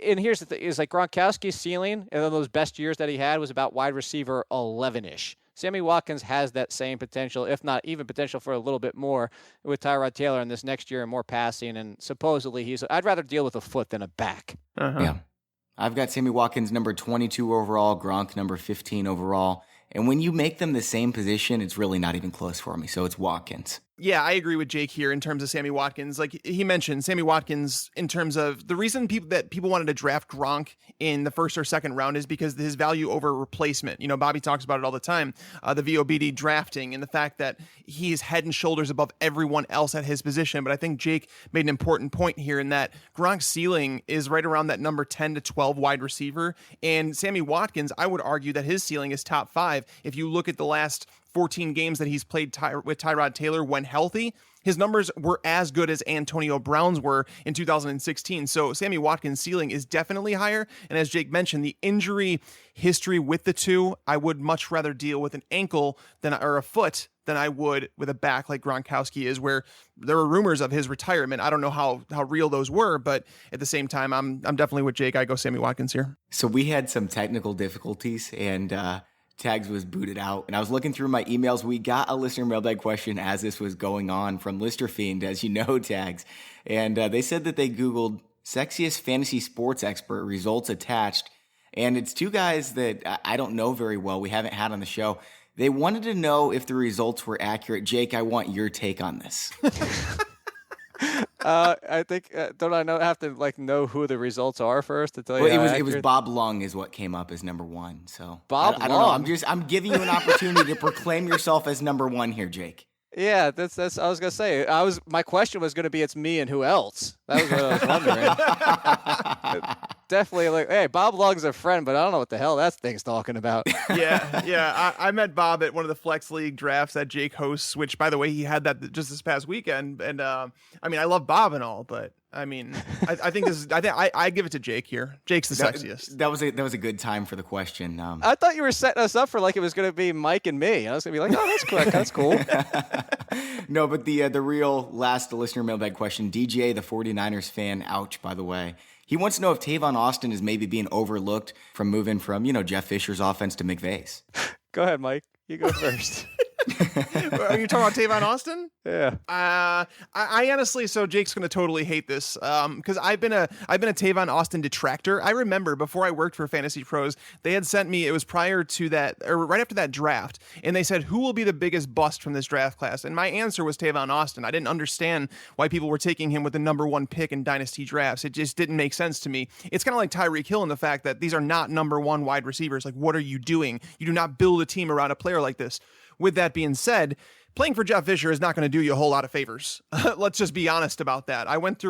and here's the thing, is like Gronkowski's ceiling in those best years that he had was about wide receiver 11-ish. Sammy Watkins has that same potential, if not even potential for a little bit more with Tyrod Taylor in this next year and more passing. And supposedly I'd rather deal with a foot than a back. Yeah. I've got Sammy Watkins number 22 overall, Gronk number 15 overall. And when you make them the same position, it's really not even close for me. So it's Watkins. Yeah, I agree with Jake here in terms of Sammy Watkins. Like he mentioned, Sammy Watkins in terms of the reason people wanted to draft Gronk in the first or second round is because his value over replacement. You know, Bobby talks about it all the time, the VOBD drafting and the fact that he is head and shoulders above everyone else at his position. But I think Jake made an important point here in that Gronk's ceiling is right around that number 10 to 12 wide receiver. And Sammy Watkins, I would argue that his ceiling is top 5. If you look at the last 14 games that he's played with Tyrod Taylor when healthy, his numbers were as good as Antonio Brown's were in 2016. So Sammy Watkins' ceiling is definitely higher. And as Jake mentioned, the injury history with the two, I would much rather deal with an ankle or a foot than I would with a back like Gronkowski is, where there were rumors of his retirement. I don't know how real those were, but at the same time, I'm definitely with Jake. I go Sammy Watkins here. So we had some technical difficulties and Tags was booted out. And I was looking through my emails. We got a listener mailbag question as this was going on from Lister Fiend, as you know, Tags. And they said that they Googled sexiest fantasy sports expert, results attached. And it's 2 guys that I don't know very well. We haven't had on the show. They wanted to know if the results were accurate. Jake, I want your take on this. I think don't I have to know who the results are first to tell you? It was Bob Lung is what came up as number 1. So Bob I don't know. I'm giving you an opportunity to proclaim yourself as number 1 here, Jake. Yeah, that's I was gonna say. My question was gonna be it's me and who else? That was what I was wondering. Definitely hey, Bob Lung's a friend, but I don't know what the hell that thing's talking about. Yeah. I met Bob at one of the Flex League drafts that Jake hosts, which by the way, he had that just this past weekend. And I mean, I love Bob and all, but I mean, I think I give it to Jake here. Jake's the sexiest. That was a good time for the question. I thought you were setting us up for it was going to be Mike and me. I was going to be like, oh, that's correct. That's cool. No, but the real last listener mailbag question, DJ, the 49ers fan, ouch, by the way. He wants to know if Tavon Austin is maybe being overlooked from moving from, Jeff Fisher's offense to McVay's. Go ahead, Mike. You go first. Are you talking about Tavon Austin? Yeah. I honestly, so Jake's gonna totally hate this, because I've been a Tavon Austin detractor. I remember before I worked for Fantasy Pros, they had sent me, it was prior to that, or right after that draft, and they said, who will be the biggest bust from this draft class? And my answer was Tavon Austin. I didn't understand why people were taking him with the number 1 pick in dynasty drafts. It just didn't make sense to me. It's kind of like Tyreek Hill in the fact that these are not number 1 wide receivers. Like, what are you doing? You do not build a team around a player like this. With that being said, playing for Jeff Fisher is not going to do you a whole lot of favors. Let's just be honest about that. I went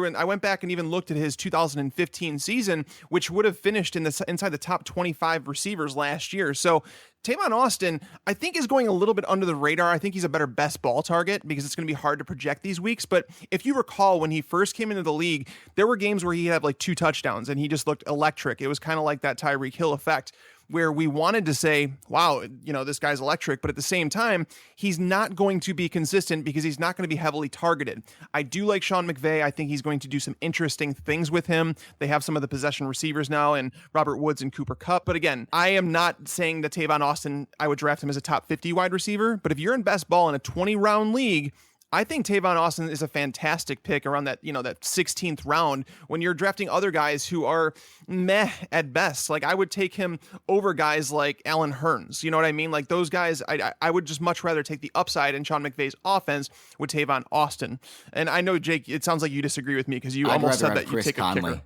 back and even looked at his 2015 season, which would have finished inside the top 25 receivers last year. So Tavon Austin, I think, is going a little bit under the radar. I think he's a better best ball target because it's going to be hard to project these weeks. But if you recall, when he first came into the league, there were games where he had like 2 touchdowns and he just looked electric. It was kind of like that Tyreek Hill effect, where we wanted to say, wow, this guy's electric, but at the same time, he's not going to be consistent because he's not going to be heavily targeted. I do like Sean McVay. I think he's going to do some interesting things with him. They have some of the possession receivers now in Robert Woods and Cooper Kupp. But again, I am not saying that Tavon Austin, I would draft him as a top 50 wide receiver, but if you're in best ball in a 20-round league, I think Tavon Austin is a fantastic pick around that, that 16th round when you're drafting other guys who are meh at best. Like, I would take him over guys like Allen Hurns. You know what I mean? Like, those guys, I would just much rather take the upside in Sean McVay's offense with Tavon Austin. And I know, Jake, it sounds like you disagree with me because you almost said that you take a kicker.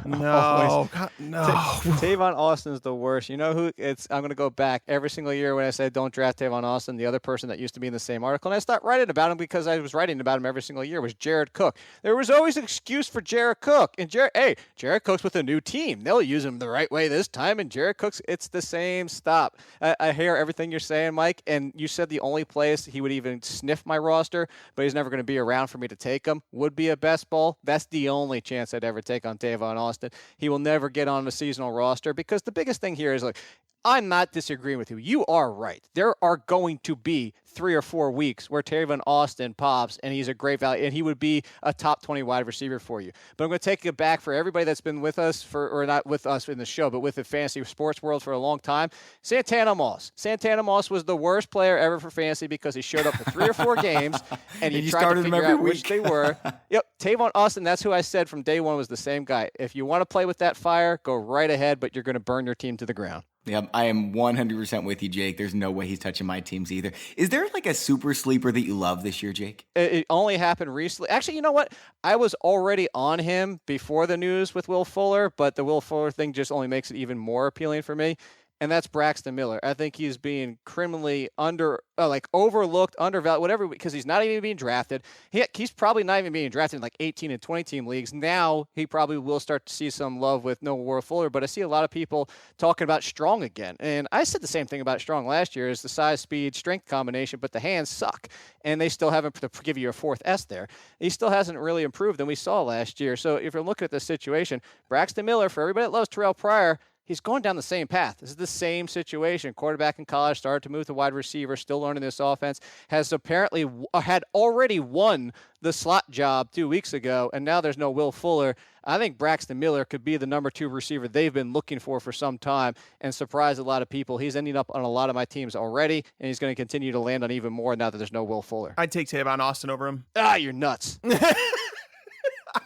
No. Tavon Austin is the worst. You know who it's? I'm going to go back every single year when I say don't draft Tavon Austin. The other person that used to be in the same article, and I stopped writing about him because I was writing about him every single year, was Jared Cook. There was always an excuse for Jared Cook. And Jared Cook's with a new team. They'll use him the right way this time. And Jared Cook's, it's the same. Stop. I hear everything you're saying, Mike. And you said the only place he would even sniff my roster, but he's never going to be around for me to take him, would be a best ball. That's the only chance I'd ever take on Tavon Austin. He will never get on the seasonal roster because the biggest thing here is, like, I'm not disagreeing with you. You are right. There are going to be 3 or 4 weeks where Tavon Austin pops and he's a great value and he would be a top 20 wide receiver for you. But I'm going to take it back for everybody that's been with us or not with us in the show, but with the fantasy sports world for a long time. Santana Moss. Santana Moss was the worst player ever for fantasy because he showed up for 3 or 4 games and he tried to figure out which they were. Yep. Tavon Austin, that's who I said from day one was the same guy. If you want to play with that fire, go right ahead, but you're going to burn your team to the ground. Yeah, I am 100% with you, Jake. There's no way he's touching my teams either. Is there like a super sleeper that you love this year, Jake? It only happened recently. Actually, you know what? I was already on him before the news with Will Fuller, but the Will Fuller thing just only makes it even more appealing for me. And that's Braxton Miller. I think he's being criminally overlooked, undervalued, whatever, because he's not even being drafted. He's probably not even being drafted in like 18 and 20 team leagues. Now he probably will start to see some love with no Will Fuller, but I see a lot of people talking about Strong again. And I said the same thing about Strong last year is the size, speed, strength combination, but the hands suck. And they still haven't, to give you a 4th S there, he still hasn't really improved than we saw last year. So if you're looking at the situation, Braxton Miller, for everybody that loves Terrell Pryor, he's going down the same path. This is the same situation. Quarterback in college, started to move to wide receiver, still learning this offense, has apparently had already won the slot job 2 weeks ago, and now there's no Will Fuller. I think Braxton Miller could be the number 2 receiver they've been looking for some time and surprise a lot of people. He's ending up on a lot of my teams already, and he's going to continue to land on even more now that there's no Will Fuller. I'd take Tavon Austin over him. You're nuts.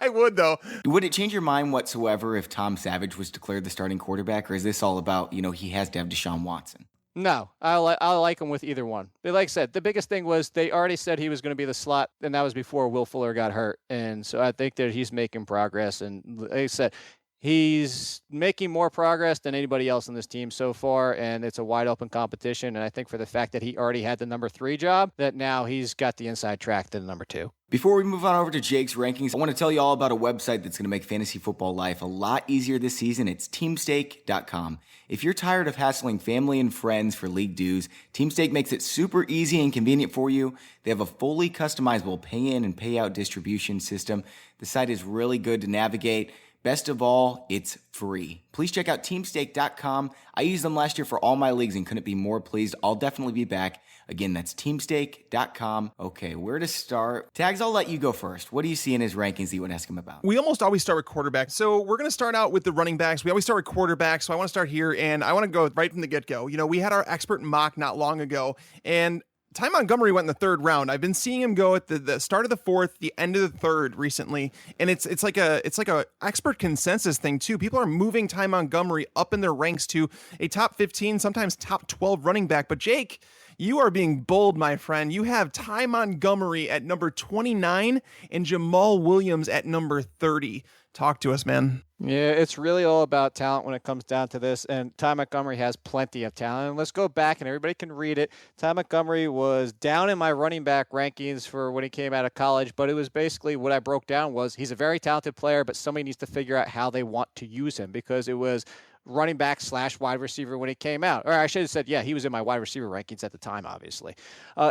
I would, though. Would it change your mind whatsoever if Tom Savage was declared the starting quarterback, or is this all about, he has to have Deshaun Watson? No, I like him with either one. But like I said, the biggest thing was they already said he was going to be the slot, and that was before Will Fuller got hurt. And so I think that he's making progress. And like I said, he's making more progress than anybody else in this team so far, and it's a wide open competition. And I think for the fact that he already had the number 3 job, that now he's got the inside track to the number 2. Before we move on over to Jake's rankings, I want to tell you all about a website that's going to make fantasy football life a lot easier this season. It's teamstake.com. If you're tired of hassling family and friends for league dues, Teamstake makes it super easy and convenient for you. They have a fully customizable pay-in and pay-out distribution system. The site is really good to navigate. Best of all, it's free. Please check out teamstake.com. I used them last year for all my leagues and couldn't be more pleased. I'll definitely be back. Again, that's teamstake.com. Okay, where to start? Tags, I'll let you go first. What do you see in his rankings that you want to ask him about? We almost always start with quarterback. So we're going to start out with the running backs. We always start with quarterbacks. So I want to start here, and I want to go right from the get-go. We had our expert mock not long ago, and Ty Montgomery went in the third round. I've been seeing him go at the start of the fourth, the end of the third recently, and it's like a expert consensus thing too. People are moving Ty Montgomery up in their ranks to a top 15, sometimes top 12 running back. But Jake, you are being bold, my friend. You have Ty Montgomery at number 29 and Jamal Williams at number 30. Talk to us, man. Yeah, it's really all about talent when it comes down to this, and Ty Montgomery has plenty of talent. And let's go back, and everybody can read it. Ty Montgomery was down in my running back rankings for when he came out of college, but it was basically what I broke down was he's a very talented player, but somebody needs to figure out how they want to use him, because it was running back / wide receiver when he came out. Or I should have said, yeah, he was in my wide receiver rankings at the time, obviously.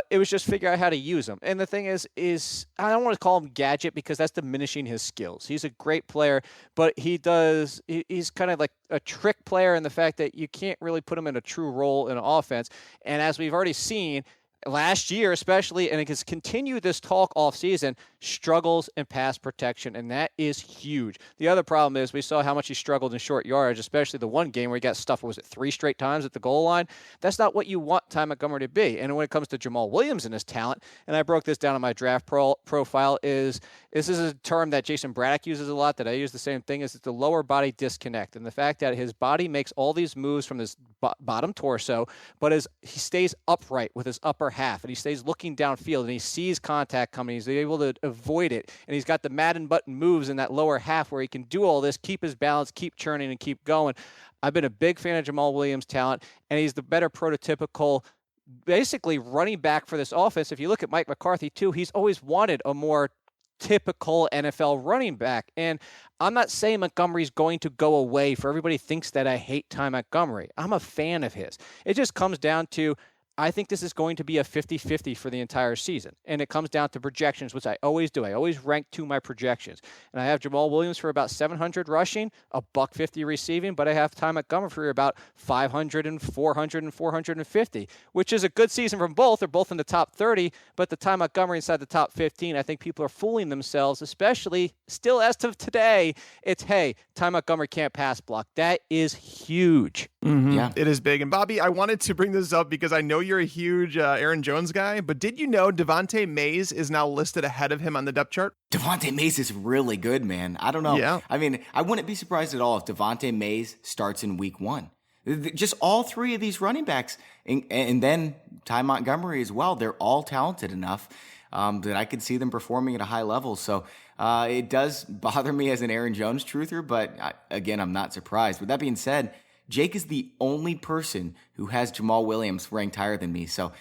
It was just figure out how to use him. And the thing is I don't want to call him gadget because that's diminishing his skills. He's a great player, but he's kind of like a trick player in the fact that you can't really put him in a true role in an offense. And as we've already seen, last year especially, and it has continued this talk off season, struggles in pass protection, and that is huge. The other problem is we saw how much he struggled in short yardage, especially the one game where he got stuffed, was it 3 straight times at the goal line? That's not what you want Ty Montgomery to be. And when it comes to Jamal Williams and his talent, and I broke this down on my draft profile, this is a term that Jason Braddock uses a lot, that I use the same thing, is the lower body disconnect, and the fact that his body makes all these moves from his bottom torso, but he stays upright with his upper half, and he stays looking downfield, and he sees contact coming. He's able to avoid it, and he's got the Madden button moves in that lower half where he can do all this, keep his balance, keep churning, and keep going. I've been a big fan of Jamal Williams' talent, and he's the better prototypical, basically running back for this offense. If you look at Mike McCarthy too, he's always wanted a more typical NFL running back. And I'm not saying Montgomery's going to go away. For everybody thinks that I hate Ty Montgomery, I'm a fan of his. It just comes down to, I think this is going to be a 50-50 for the entire season. And it comes down to projections, which I always do. I always rank to my projections. And I have Jamal Williams for about 700 rushing, $150 receiving, but I have Ty Montgomery for about 500 and 400 and 450, which is a good season from both. They're both in the top 30, but the Ty Montgomery inside the top 15, I think people are fooling themselves, especially still as of today. It's, hey, Ty Montgomery can't pass block. That is huge. Mm-hmm. Yeah, it is big. And Bobby, I wanted to bring this up because I know you're a huge Aaron Jones guy, but did you know Devontae Mays is now listed ahead of him on the depth chart? Devontae Mays is really good, man. I don't know. Yeah. I mean, I wouldn't be surprised at all if Devontae Mays starts in week 1. Just all 3 of these running backs, and then Ty Montgomery as well, they're all talented enough that I could see them performing at a high level. So it does bother me as an Aaron Jones truther, but again, I'm not surprised. With that being said, Jake is the only person who has Jamal Williams ranked higher than me. So,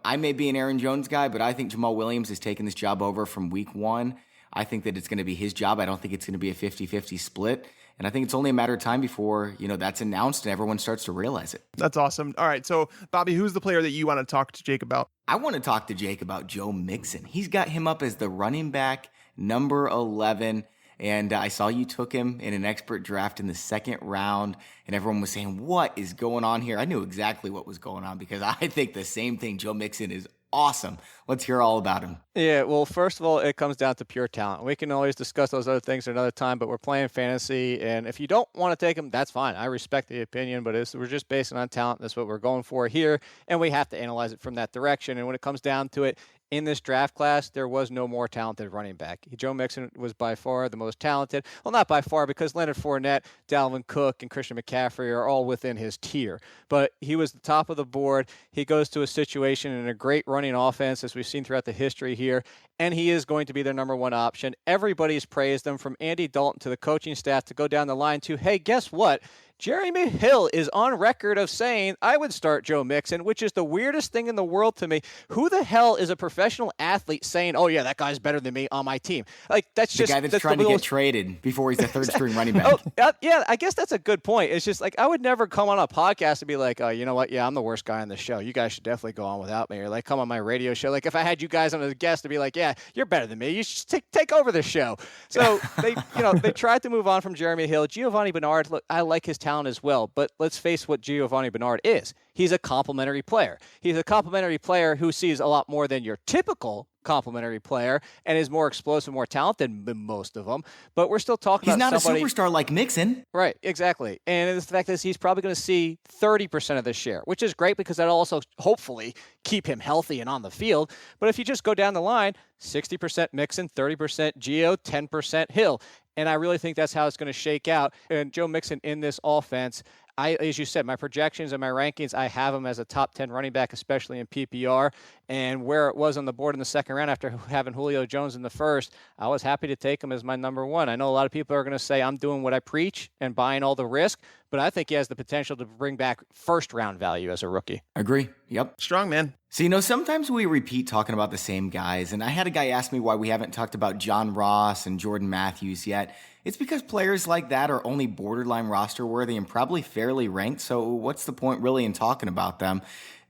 I may be an Aaron Jones guy, but I think Jamal Williams is taking this job over from week 1. I think that it's going to be his job. I don't think it's going to be a 50-50 split. And I think it's only a matter of time before, that's announced and everyone starts to realize it. That's awesome. All right. So, Bobby, who's the player that you want to talk to Jake about? I want to talk to Jake about Joe Mixon. He's got him up as the running back number 11. And I saw you took him in an expert draft in the 2nd round, and everyone was saying, what is going on here? I knew exactly what was going on because I think the same thing. Joe Mixon is awesome. Let's hear all about him. Yeah, well, first of all, it comes down to pure talent. We can always discuss those other things at another time, but we're playing fantasy, and if you don't want to take him, that's fine. I respect the opinion, but we're just basing on talent. That's what we're going for here, and we have to analyze it from that direction. And when it comes down to it, in this draft class, there was no more talented running back. Joe Mixon was by far the most talented. Well, not by far, because Leonard Fournette, Dalvin Cook, and Christian McCaffrey are all within his tier. But he was the top of the board. He goes to a situation in a great running offense, as we've seen throughout the history here, and he is going to be their number 1 option. Everybody's praised him, from Andy Dalton to the coaching staff to go down the line to, hey, guess what? Jeremy Hill is on record of saying, I would start Joe Mixon, which is the weirdest thing in the world to me. Who the hell is a professional athlete saying, oh, yeah, that guy's better than me on my team? Like, that's the just guy that's trying to get traded before he's the 3rd string running back. Yeah, I guess that's a good point. It's just like, I would never come on a podcast and be like, oh, you know what? Yeah, I'm the worst guy on the show. You guys should definitely go on without me. Or like, come on my radio show. Like, if I had you guys on as a guest to be like, yeah, you're better than me. You should take over the show. So they tried to move on from Jeremy Hill. Giovanni Bernard, look, I like his talent as well. But let's face what Giovanni Bernard is. He's a complementary player. He's a complementary player who sees a lot more than your typical complementary player and is more explosive, more talented than most of them. But we're still talking about somebody... He's not a superstar like Mixon. Right, exactly. And the fact is he's probably going to see 30% of the share, which is great because that'll also hopefully keep him healthy and on the field. But if you just go down the line, 60% Mixon, 30% Gio, 10% Hill. And I really think that's how it's going to shake out. And Joe Mixon in this offense, as you said, my projections and my rankings, I have him as a top 10 running back, especially in PPR. And where it was on the board in the second round after having Julio Jones in the first, I was happy to take him as my number one. I know a lot of people are going to say I'm doing what I preach and buying all the risk, but I think he has the potential to bring back first-round value as a rookie. Agree. Yep. Strong, man. So, sometimes we repeat talking about the same guys, and I had a guy ask me why we haven't talked about John Ross and Jordan Matthews yet. It's because players like that are only borderline roster worthy and probably fairly ranked, so what's the point really in talking about them?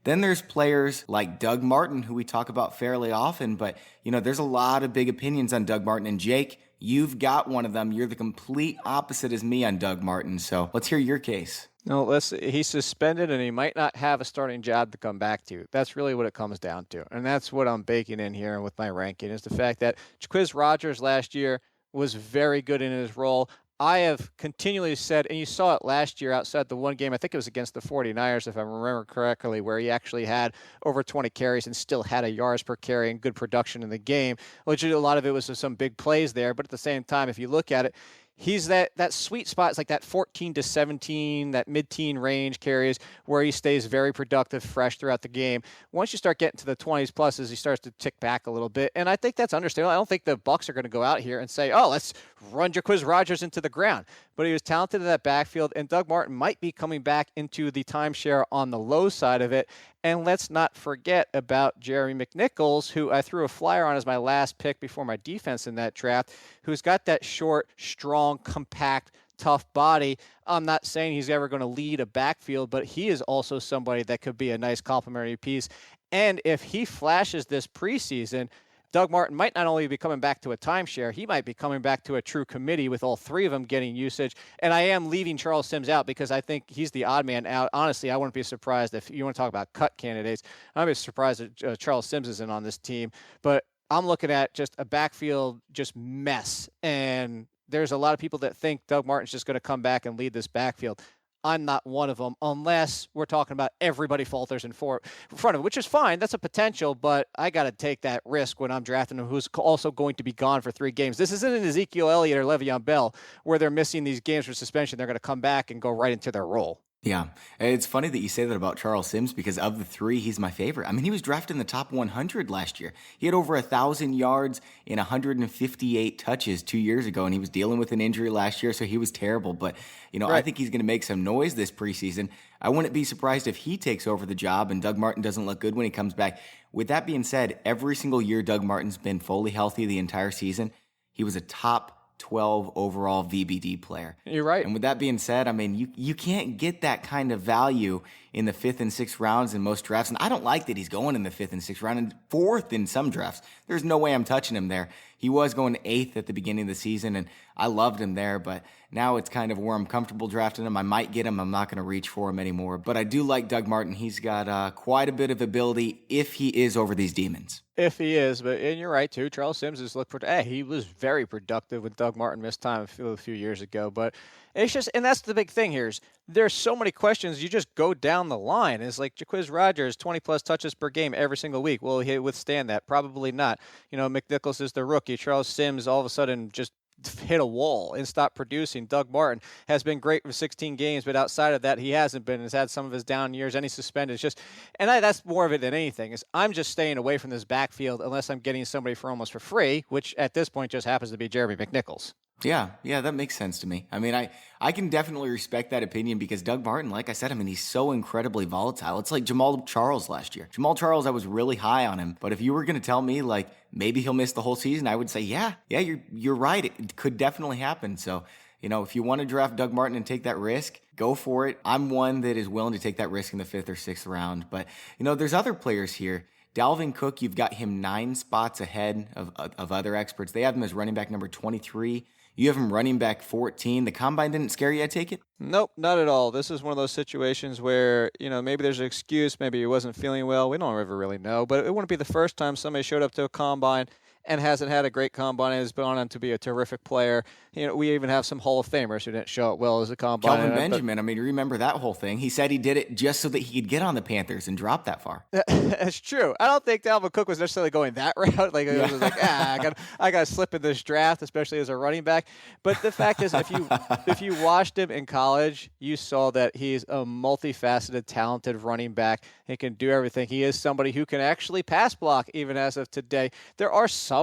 Then there's players like Doug Martin, who we talk about fairly often, but, there's a lot of big opinions on Doug Martin. And Jake, you've got one of them. You're the complete opposite as me on Doug Martin, so let's hear your case. No, he's suspended and he might not have a starting job to come back to. That's really what it comes down to. And that's what I'm baking in here with my ranking is the fact that Jaquiz Rodgers last year was very good in his role. I have continually said, and you saw it last year outside the one game, I think it was against the 49ers, if I remember correctly, where he actually had over 20 carries and still had a yards per carry and good production in the game. Which a lot of it was some big plays there, but at the same time, if you look at it, he's that sweet spot. It's like that 14 to 17, that mid-teen range carries where he stays very productive, fresh throughout the game. Once you start getting to the 20s pluses, he starts to tick back a little bit. And I think that's understandable. I don't think the Bucs are going to go out here and say, oh, let's run Jaquiz Rodgers into the ground. But he was talented in that backfield, and Doug Martin might be coming back into the timeshare on the low side of it. And let's not forget about Jeremy McNichols, who I threw a flyer on as my last pick before my defense in that draft, who's got that short, strong, compact, tough body. I'm not saying he's ever going to lead a backfield, but he is also somebody that could be a nice complementary piece. And if he flashes this preseason, Doug Martin might not only be coming back to a timeshare, he might be coming back to a true committee with all three of them getting usage. And I am leaving Charles Sims out because I think he's the odd man out. Honestly, I wouldn't be surprised if you want to talk about cut candidates. I'd be surprised that Charles Sims isn't on this team. But I'm looking at just a backfield just mess. And there's a lot of people that think Doug Martin's just going to come back and lead this backfield. I'm not one of them unless we're talking about everybody falters in front of it, which is fine. That's a potential, but I got to take that risk when I'm drafting him who's also going to be gone for 3 games. This isn't an Ezekiel Elliott or Le'Veon Bell where they're missing these games for suspension. They're going to come back and go right into their role. Yeah, it's funny that you say that about Charles Sims because of the 3, he's my favorite. I mean, he was drafted in the top 100 last year. He had over 1,000 yards in 158 touches 2 years ago, and he was dealing with an injury last year, so he was terrible. But, right. I think he's going to make some noise this preseason. I wouldn't be surprised if he takes over the job and Doug Martin doesn't look good when he comes back. With that being said, every single year Doug Martin's been fully healthy the entire season. He was a top 12 overall VBD player. You're right. And with that being said, I mean, you can't get that kind of value in the 5th and 6th rounds in most drafts. And I don't like that he's going in the 5th and 6th round and 4th in some drafts. There's no way I'm touching him there. He was going 8th at the beginning of the season, and I loved him there, but now it's kind of where I'm comfortable drafting him. I might get him. I'm not going to reach for him anymore. But I do like Doug Martin. He's got quite a bit of ability if he is over these demons. If he is, and you're right too. Charles Sims has looked he was very productive when Doug Martin missed time a few years ago. But it's just, and that's the big thing here is there's so many questions. You just go down the line. It's like Jaquiz Rodgers, 20 plus touches per game every single week. Will he withstand that? Probably not. McNichols is the rookie. Charles Sims all of a sudden just hit a wall and stopped producing. Doug Martin has been great for 16 games, but outside of that, he hasn't been. Has had some of his down years, and he's suspended. It's just, and that's more of it than anything. Is I'm just staying away from this backfield unless I'm getting somebody for almost for free, which at this point just happens to be Jeremy McNichols. Yeah, that makes sense to me. I mean, I can definitely respect that opinion because Doug Martin, like I said, I mean, he's so incredibly volatile. It's like Jamal Charles last year. Jamal Charles, I was really high on him, but if you were going to tell me, like, maybe he'll miss the whole season, I would say, yeah, you're right. It could definitely happen. So, if you want to draft Doug Martin and take that risk, go for it. I'm one that is willing to take that risk in the 5th or 6th round. But, there's other players here. Dalvin Cook, you've got him 9 spots ahead of other experts. They have him as running back number 23. You have him running back 14. The combine didn't scare you, I take it? Nope, not at all. This is one of those situations where, maybe there's an excuse. Maybe he wasn't feeling well. We don't ever really know. But it wouldn't be the first time somebody showed up to a combine and hasn't had a great combine and has gone on to be a terrific player. We even have some Hall of Famers who didn't show up well as a combine. Kelvin Benjamin, you remember that whole thing. He said he did it just so that he could get on the Panthers and drop that far. That's true. I don't think Dalvin Cook was necessarily going that route. It was like, I got to slip in this draft, especially as a running back. But the fact is, if you watched him in college, you saw that he's a multifaceted, talented running back. He can do everything. He is somebody who can actually pass block, even as of today. There are some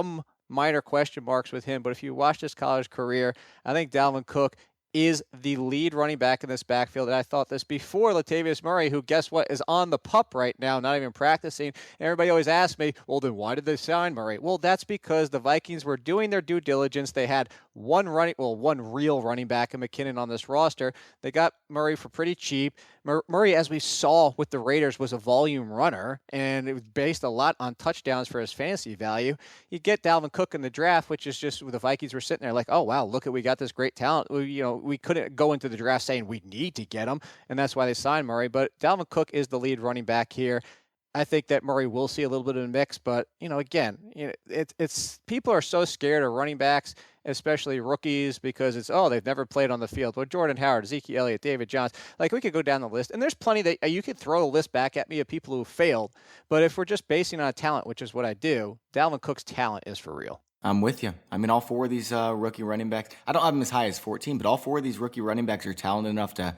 minor question marks with him, but if you watch his college career, I think Dalvin Cook is the lead running back in this backfield. And I thought this before Latavius Murray, who, guess what, is on the PUP right now, not even practicing. And everybody always asks me, well, then why did they sign Murray? Well, that's because the Vikings were doing their due diligence. They had one real running back in McKinnon on this roster. They got Murray for pretty cheap. Murray, as we saw with the Raiders, was a volume runner, and it was based a lot on touchdowns for his fantasy value. You get Dalvin Cook in the draft, which is just the Vikings were sitting there like, oh, wow, look, we got this great talent. We couldn't go into the draft saying we need to get him, and that's why they signed Murray. But Dalvin Cook is the lead running back here. I think that Murray will see a little bit of a mix, but it's people are so scared of running backs, especially rookies, because they've never played on the field. Well, Jordan Howard, Ezekiel Elliott, David Johns, we could go down the list, and there's plenty that you could throw a list back at me of people who failed. But if we're just basing on talent, which is what I do, Dalvin Cook's talent is for real. I'm with you. All four of these rookie running backs, I don't have them as high as 14, but all four of these rookie running backs are talented enough to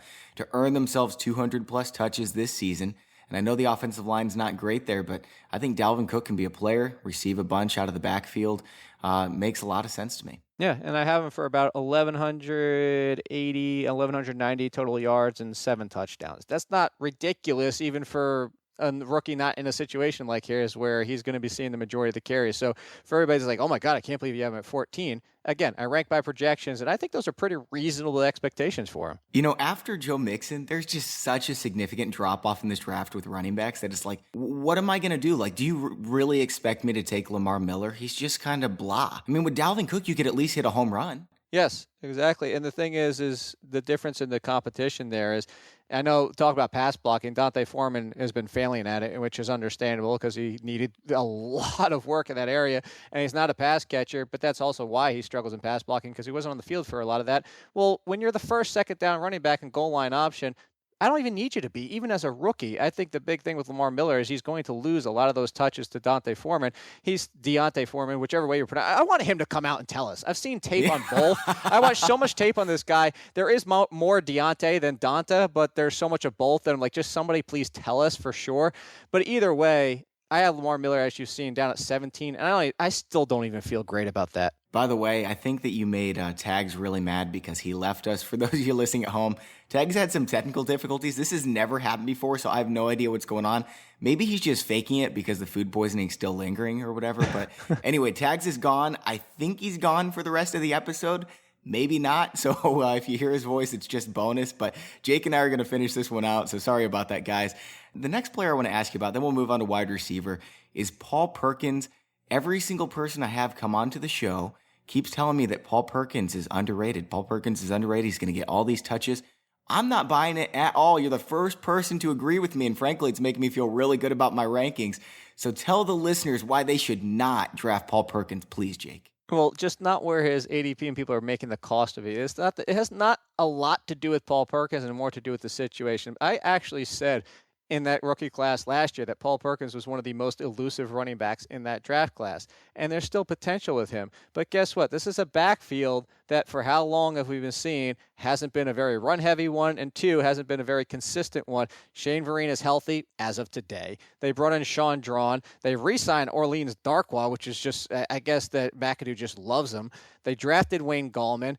earn themselves 200-plus touches this season. And I know the offensive line's not great there, but I think Dalvin Cook can be a player, receive a bunch out of the backfield. Makes a lot of sense to me. Yeah, and I have him for about 1,190 total yards and 7 touchdowns. That's not ridiculous, even for a rookie not in a situation like his where he's going to be seeing the majority of the carries. So for everybody's like, oh my God, I can't believe you have him at 14. Again, I rank by projections, and I think those are pretty reasonable expectations for him. After Joe Mixon, there's just such a significant drop-off in this draft with running backs that it's like, what am I going to do? Do you really expect me to take Lamar Miller? He's just kind of blah. With Dalvin Cook, you could at least hit a home run. Yes, exactly. And the thing is the difference in the competition there is, I know, talk about pass blocking, Dante Foreman has been failing at it, which is understandable because he needed a lot of work in that area, and he's not a pass catcher, but that's also why he struggles in pass blocking because he wasn't on the field for a lot of that. Well, when you're the first, second down running back and goal line option, I don't even need you to be, even as a rookie. I think the big thing with Lamar Miller is he's going to lose a lot of those touches to Dante Foreman. He's Deontay Foreman, whichever way you're pronouncing. I want him to come out and tell us. I've seen tape on both. I watched so much tape on this guy. There is more Deontay than Dante, but there's so much of both that I'm like, just somebody please tell us for sure. But either way, I have Lamar Miller, as you've seen, down at 17, and I still don't even feel great about that. By the way, I think that you made Tags really mad because he left us. For those of you listening at home, Tags had some technical difficulties. This has never happened before, so I have no idea what's going on. Maybe he's just faking it because the food poisoning's still lingering or whatever. But anyway, Tags is gone. I think he's gone for the rest of the episode. Maybe not. So if you hear his voice, it's just bonus. But Jake and I are going to finish this one out. So sorry about that, guys. The next player I want to ask you about, then we'll move on to wide receiver, is Paul Perkins. Every single person I have come onto the show keeps telling me that Paul Perkins is underrated. Paul Perkins is underrated. He's going to get all these touches. I'm not buying it at all. You're the first person to agree with me, and frankly, it's making me feel really good about my rankings. So tell the listeners why they should not draft Paul Perkins, please, Jake. Well, just not where his ADP and people are making the cost of it. It has not a lot to do with Paul Perkins and more to do with the situation. I actually said in that rookie class last year that Paul Perkins was one of the most elusive running backs in that draft class. And there's still potential with him. But guess what? This is a backfield that for how long have we been seeing hasn't been a very run-heavy one, and two, hasn't been a very consistent one. Shane Vereen is healthy as of today. They brought in Sean Drawn. They re-signed Orleans Darkwa, which is just, I guess that McAdoo just loves him. They drafted Wayne Gallman.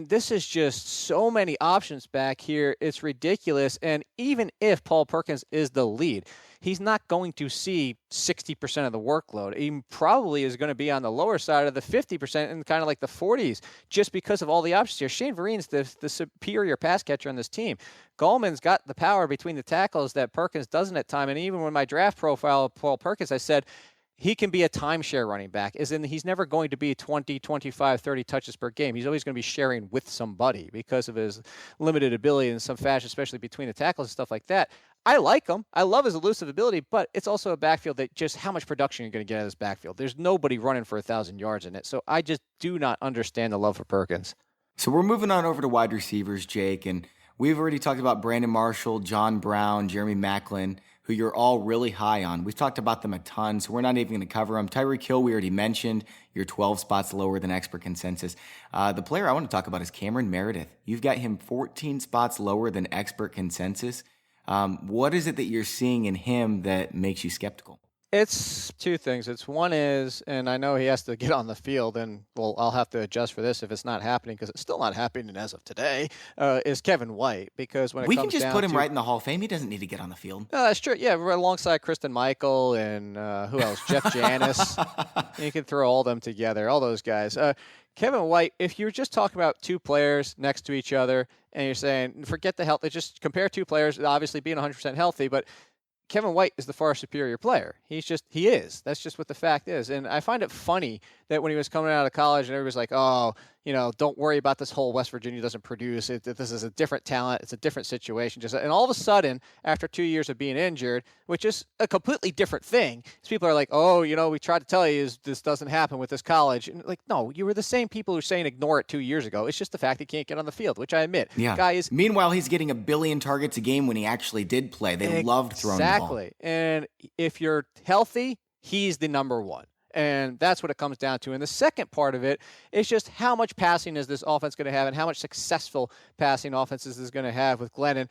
This is just so many options back here. It's ridiculous. And even if Paul Perkins is the lead, he's not going to see 60% of the workload. He probably is going to be on the lower side of the 50% and kind of like the 40s just because of all the options here. Shane Vereen's the superior pass catcher on this team. Gallman's got the power between the tackles that Perkins doesn't at time. And even when my draft profile of Paul Perkins, I said, he can be a timeshare running back, as in he's never going to be 20, 25, 30 touches per game. He's always going to be sharing with somebody because of his limited ability in some fashion, especially between the tackles and stuff like that. I like him. I love his elusive ability, but it's also a backfield that just how much production you're going to get out of this backfield. There's nobody running for 1,000 yards in it. So I just do not understand the love for Perkins. So we're moving on over to wide receivers, Jake, and we've already talked about Brandon Marshall, John Brown, Jeremy Maclin, who you're all really high on. We've talked about them a ton, so we're not even going to cover them. Tyreek Hill, we already mentioned. You're 12 spots lower than expert consensus. The player I want to talk about is Cameron Meredith. You've got him 14 spots lower than expert consensus. What is it that you're seeing in him that makes you skeptical? It's two things. It's one is, and I know he has to get on the field, and well, I'll have to adjust for this if it's not happening because it's still not happening as of today. Is Kevin White, because when we can just put him right in the Hall of Fame. He doesn't need to get on the field. No, that's true. Yeah, we're alongside Kristen Michael and who else? Jeff Janis. You can throw all them together, all those guys. Kevin White, if you're just talking about two players next to each other and you're saying forget the health, just compare two players, obviously being 100% healthy, but Kevin White is the far superior player. He is. That's just what the fact is. And I find it funny that when he was coming out of college and everybody's like, oh, don't worry about this whole West Virginia doesn't produce it. This is a different talent. It's a different situation. And all of a sudden, after 2 years of being injured, which is a completely different thing, people are like, oh, we tried to tell you this doesn't happen with this college. And like, no, you were the same people who were saying ignore it 2 years ago. It's just the fact he can't get on the field, which I admit. Yeah. Meanwhile, he's getting 1 billion targets a game when he actually did play. They loved throwing the ball. Exactly. And if you're healthy, he's the number one. And that's what it comes down to. And the second part of it is just how much passing is this offense going to have and how much successful passing offenses is going to have with Glennon.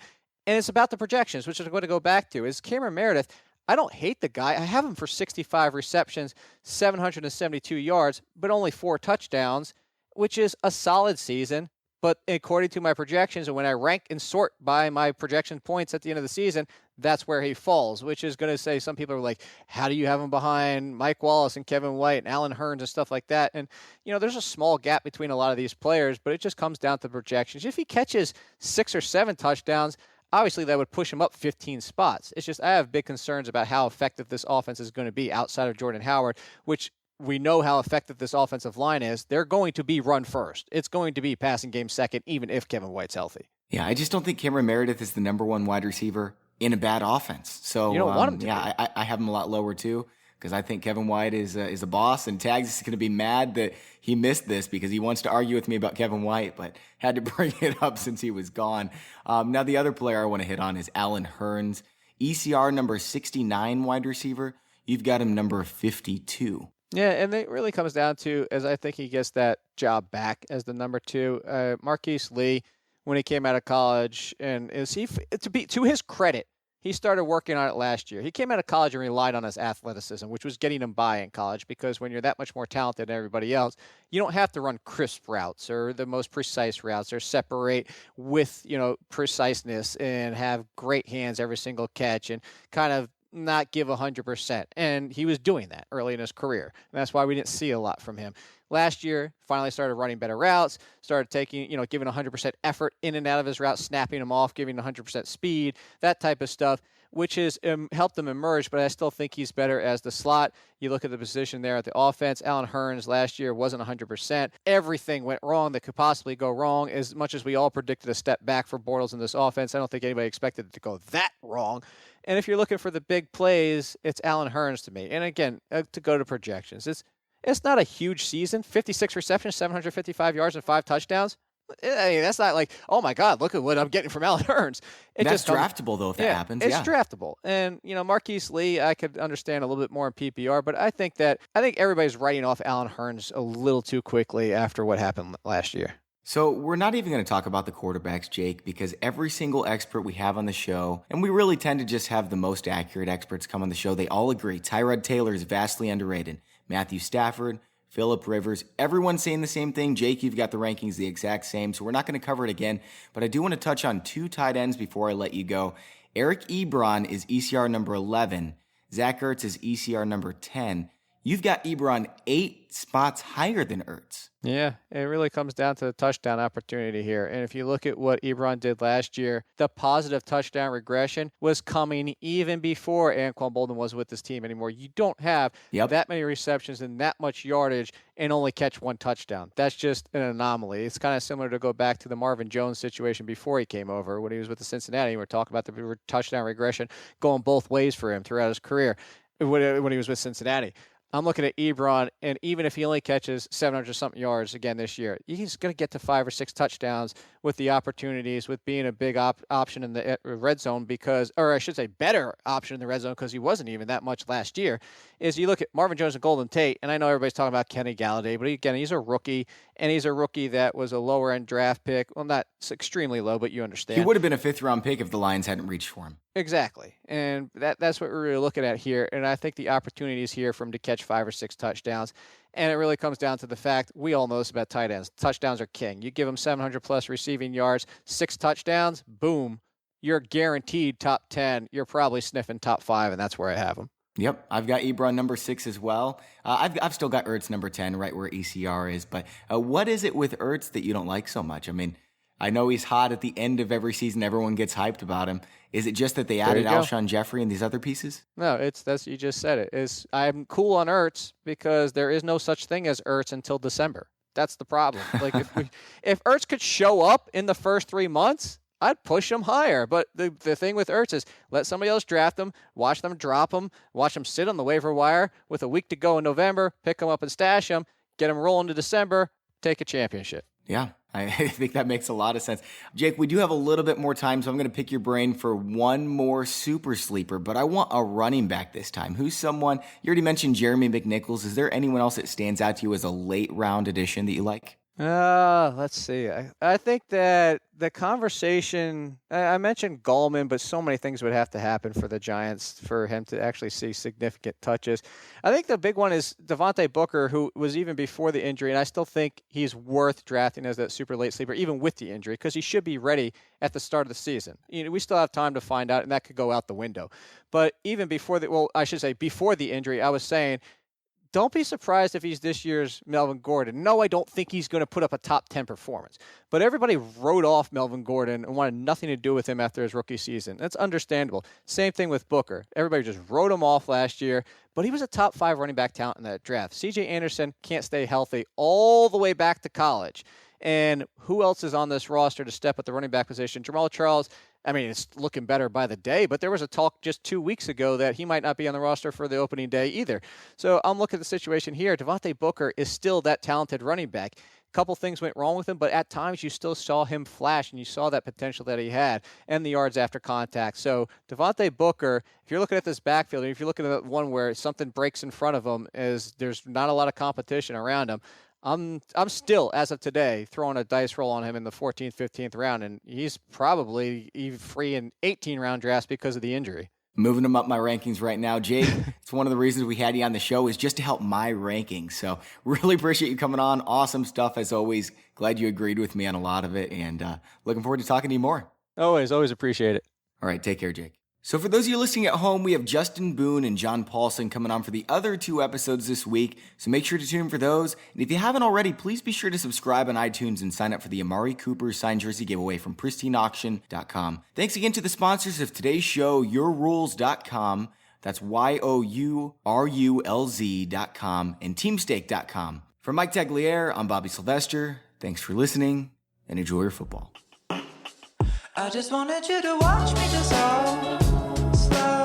And it's about the projections, which I'm going to go back to. Is Cameron Meredith, I don't hate the guy. I have him for 65 receptions, 772 yards, but only 4 touchdowns, which is a solid season. But according to my projections, and when I rank and sort by my projection points at the end of the season, that's where he falls, which is going to say some people are like, how do you have him behind Mike Wallace and Kevin White and Alan Hearns and stuff like that? And, there's a small gap between a lot of these players, but it just comes down to projections. If he catches 6 or 7 touchdowns, obviously that would push him up 15 spots. It's just I have big concerns about how effective this offense is going to be outside of Jordan Howard, which we know how effective this offensive line is. They're going to be run first. It's going to be passing game second, even if Kevin White's healthy. Yeah, I just don't think Cameron Meredith is the number one wide receiver in a bad offense. So you don't want him to. Yeah, I have him a lot lower too because I think Kevin White is a boss, and Tags is going to be mad that he missed this because he wants to argue with me about Kevin White, but had to bring it up since he was gone. Now the other player I want to hit on is Alan Hearns, ECR number 69 wide receiver. You've got him number 52. Yeah, and it really comes down to, as I think he gets that job back as the number 2, Marquise Lee, when he came out of college, and to his credit, he started working on it last year. He came out of college and relied on his athleticism, which was getting him by in college, because when you're that much more talented than everybody else, you don't have to run crisp routes or the most precise routes or separate with, preciseness and have great hands every single catch and kind of not give 100%. And he was doing that early in his career. And that's why we didn't see a lot from him. Last year, finally started running better routes, started taking, giving 100% effort in and out of his routes, snapping them off, giving 100% speed, that type of stuff, which has helped him emerge, but I still think he's better as the slot. You look at the position there at the offense. Alan Hearns last year wasn't 100%. Everything went wrong that could possibly go wrong, as much as we all predicted a step back for Bortles in this offense. I don't think anybody expected it to go that wrong. And if you're looking for the big plays, it's Alan Hearns to me. And again, to go to projections, it's not a huge season. 56 receptions, 755 yards, and 5 touchdowns. I mean, that's not like, oh my God, look at what I'm getting from Alan Hearns. That's draftable though, if that happens. It's draftable. And, Marquise Lee, I could understand a little bit more in PPR, but I think everybody's writing off Alan Hearns a little too quickly after what happened last year. So we're not even going to talk about the quarterbacks, Jake, because every single expert we have on the show, and we really tend to just have the most accurate experts come on the show, they all agree Tyrod Taylor is vastly underrated. Matthew Stafford, Phillip Rivers, everyone's saying the same thing. Jake, you've got the rankings the exact same, so we're not going to cover it again, but I do want to touch on 2 tight ends before I let you go. Eric Ebron is ECR number 11. Zach Ertz is ECR number 10. You've got Ebron 8 spots higher than Ertz. Yeah, it really comes down to the touchdown opportunity here. And if you look at what Ebron did last year, the positive touchdown regression was coming even before Anquan Boldin was with this team anymore. You don't have that many receptions and that much yardage and only catch one touchdown. That's just an anomaly. It's kind of similar to go back to the Marvin Jones situation before he came over when he was with the Cincinnati. We're talking about the touchdown regression going both ways for him throughout his career when he was with Cincinnati. I'm looking at Ebron, and even if he only catches 700-something yards again this year, he's going to get to 5 or 6 touchdowns with the opportunities, with being a big option in the red zone or I should say better option in the red zone because he wasn't even that much last year, is you look at Marvin Jones and Golden Tate, and I know everybody's talking about Kenny Galladay, but again, he's a rookie, and he's a rookie that was a lower-end draft pick. Well, not extremely low, but you understand. He would have been a 5th-round pick if the Lions hadn't reached for him. Exactly. And that's what we're really looking at here. And I think the opportunity is here for him to catch 5 or 6 touchdowns. And it really comes down to the fact we all know this about tight ends. Touchdowns are king. You give them 700-plus receiving yards, 6 touchdowns, boom, you're guaranteed top 10. You're probably sniffing top 5, and that's where I have him. Yep, I've got Ebron number 6 as well. I've still got Ertz number 10, right where ECR is. But what is it with Ertz that you don't like so much? I mean, I know he's hot at the end of every season. Everyone gets hyped about him. Is it just that they added Alshon Jeffrey and these other pieces? No, you just said it. I'm cool on Ertz because there is no such thing as Ertz until December. That's the problem. Like if Ertz could show up in the first 3 months, I'd push him higher. But the thing with Ertz is let somebody else draft him, watch them drop him, watch them sit on the waiver wire with a week to go in November, pick him up and stash him, get him rolling to December, take a championship. Yeah, I think that makes a lot of sense. Jake, we do have a little bit more time, so I'm going to pick your brain for one more super sleeper, but I want a running back this time. Who's someone, you already mentioned Jeremy McNichols. Is there anyone else that stands out to you as a late round addition that you like? Let's see. I think that the conversation, I mentioned Gallman, but so many things would have to happen for the Giants for him to actually see significant touches. I think the big one is Devontae Booker, who was even before the injury, and I still think he's worth drafting as that super late sleeper, even with the injury, because he should be ready at the start of the season. We still have time to find out, and that could go out the window. But even before before the injury, I was saying, don't be surprised if he's this year's Melvin Gordon. No, I don't think he's going to put up a top 10 performance. But everybody wrote off Melvin Gordon and wanted nothing to do with him after his rookie season. That's understandable. Same thing with Booker. Everybody just wrote him off last year, but he was a top 5 running back talent in that draft. C.J. Anderson can't stay healthy all the way back to college. And who else is on this roster to step at the running back position? Jamal Charles, I mean, it's looking better by the day, but there was a talk just 2 weeks ago that he might not be on the roster for the opening day either. So I'm looking at the situation here. Devontae Booker is still that talented running back. A couple things went wrong with him, but at times you still saw him flash, and you saw that potential that he had and the yards after contact. So Devontae Booker, if you're looking at this backfield, and if you're looking at one where something breaks in front of him, as there's not a lot of competition around him, I'm still, as of today, throwing a dice roll on him in the 14th, 15th round, and he's probably even free in 18-round drafts because of the injury. Moving him up my rankings right now, Jake. It's one of the reasons we had you on the show is just to help my rankings. So really appreciate you coming on. Awesome stuff as always. Glad you agreed with me on a lot of it, and looking forward to talking to you more. Always appreciate it. All right, take care, Jake. So for those of you listening at home, we have Justin Boone and John Paulson coming on for the other 2 episodes this week, so make sure to tune in for those. And if you haven't already, please be sure to subscribe on iTunes and sign up for the Amari Cooper signed jersey giveaway from pristineauction.com. Thanks again to the sponsors of today's show, yourrules.com, that's YOURULZ.com, and teamstake.com. For Mike Tagliere, I'm Bobby Sylvester. Thanks for listening, and enjoy your football. I just wanted you to watch me dissolve slow.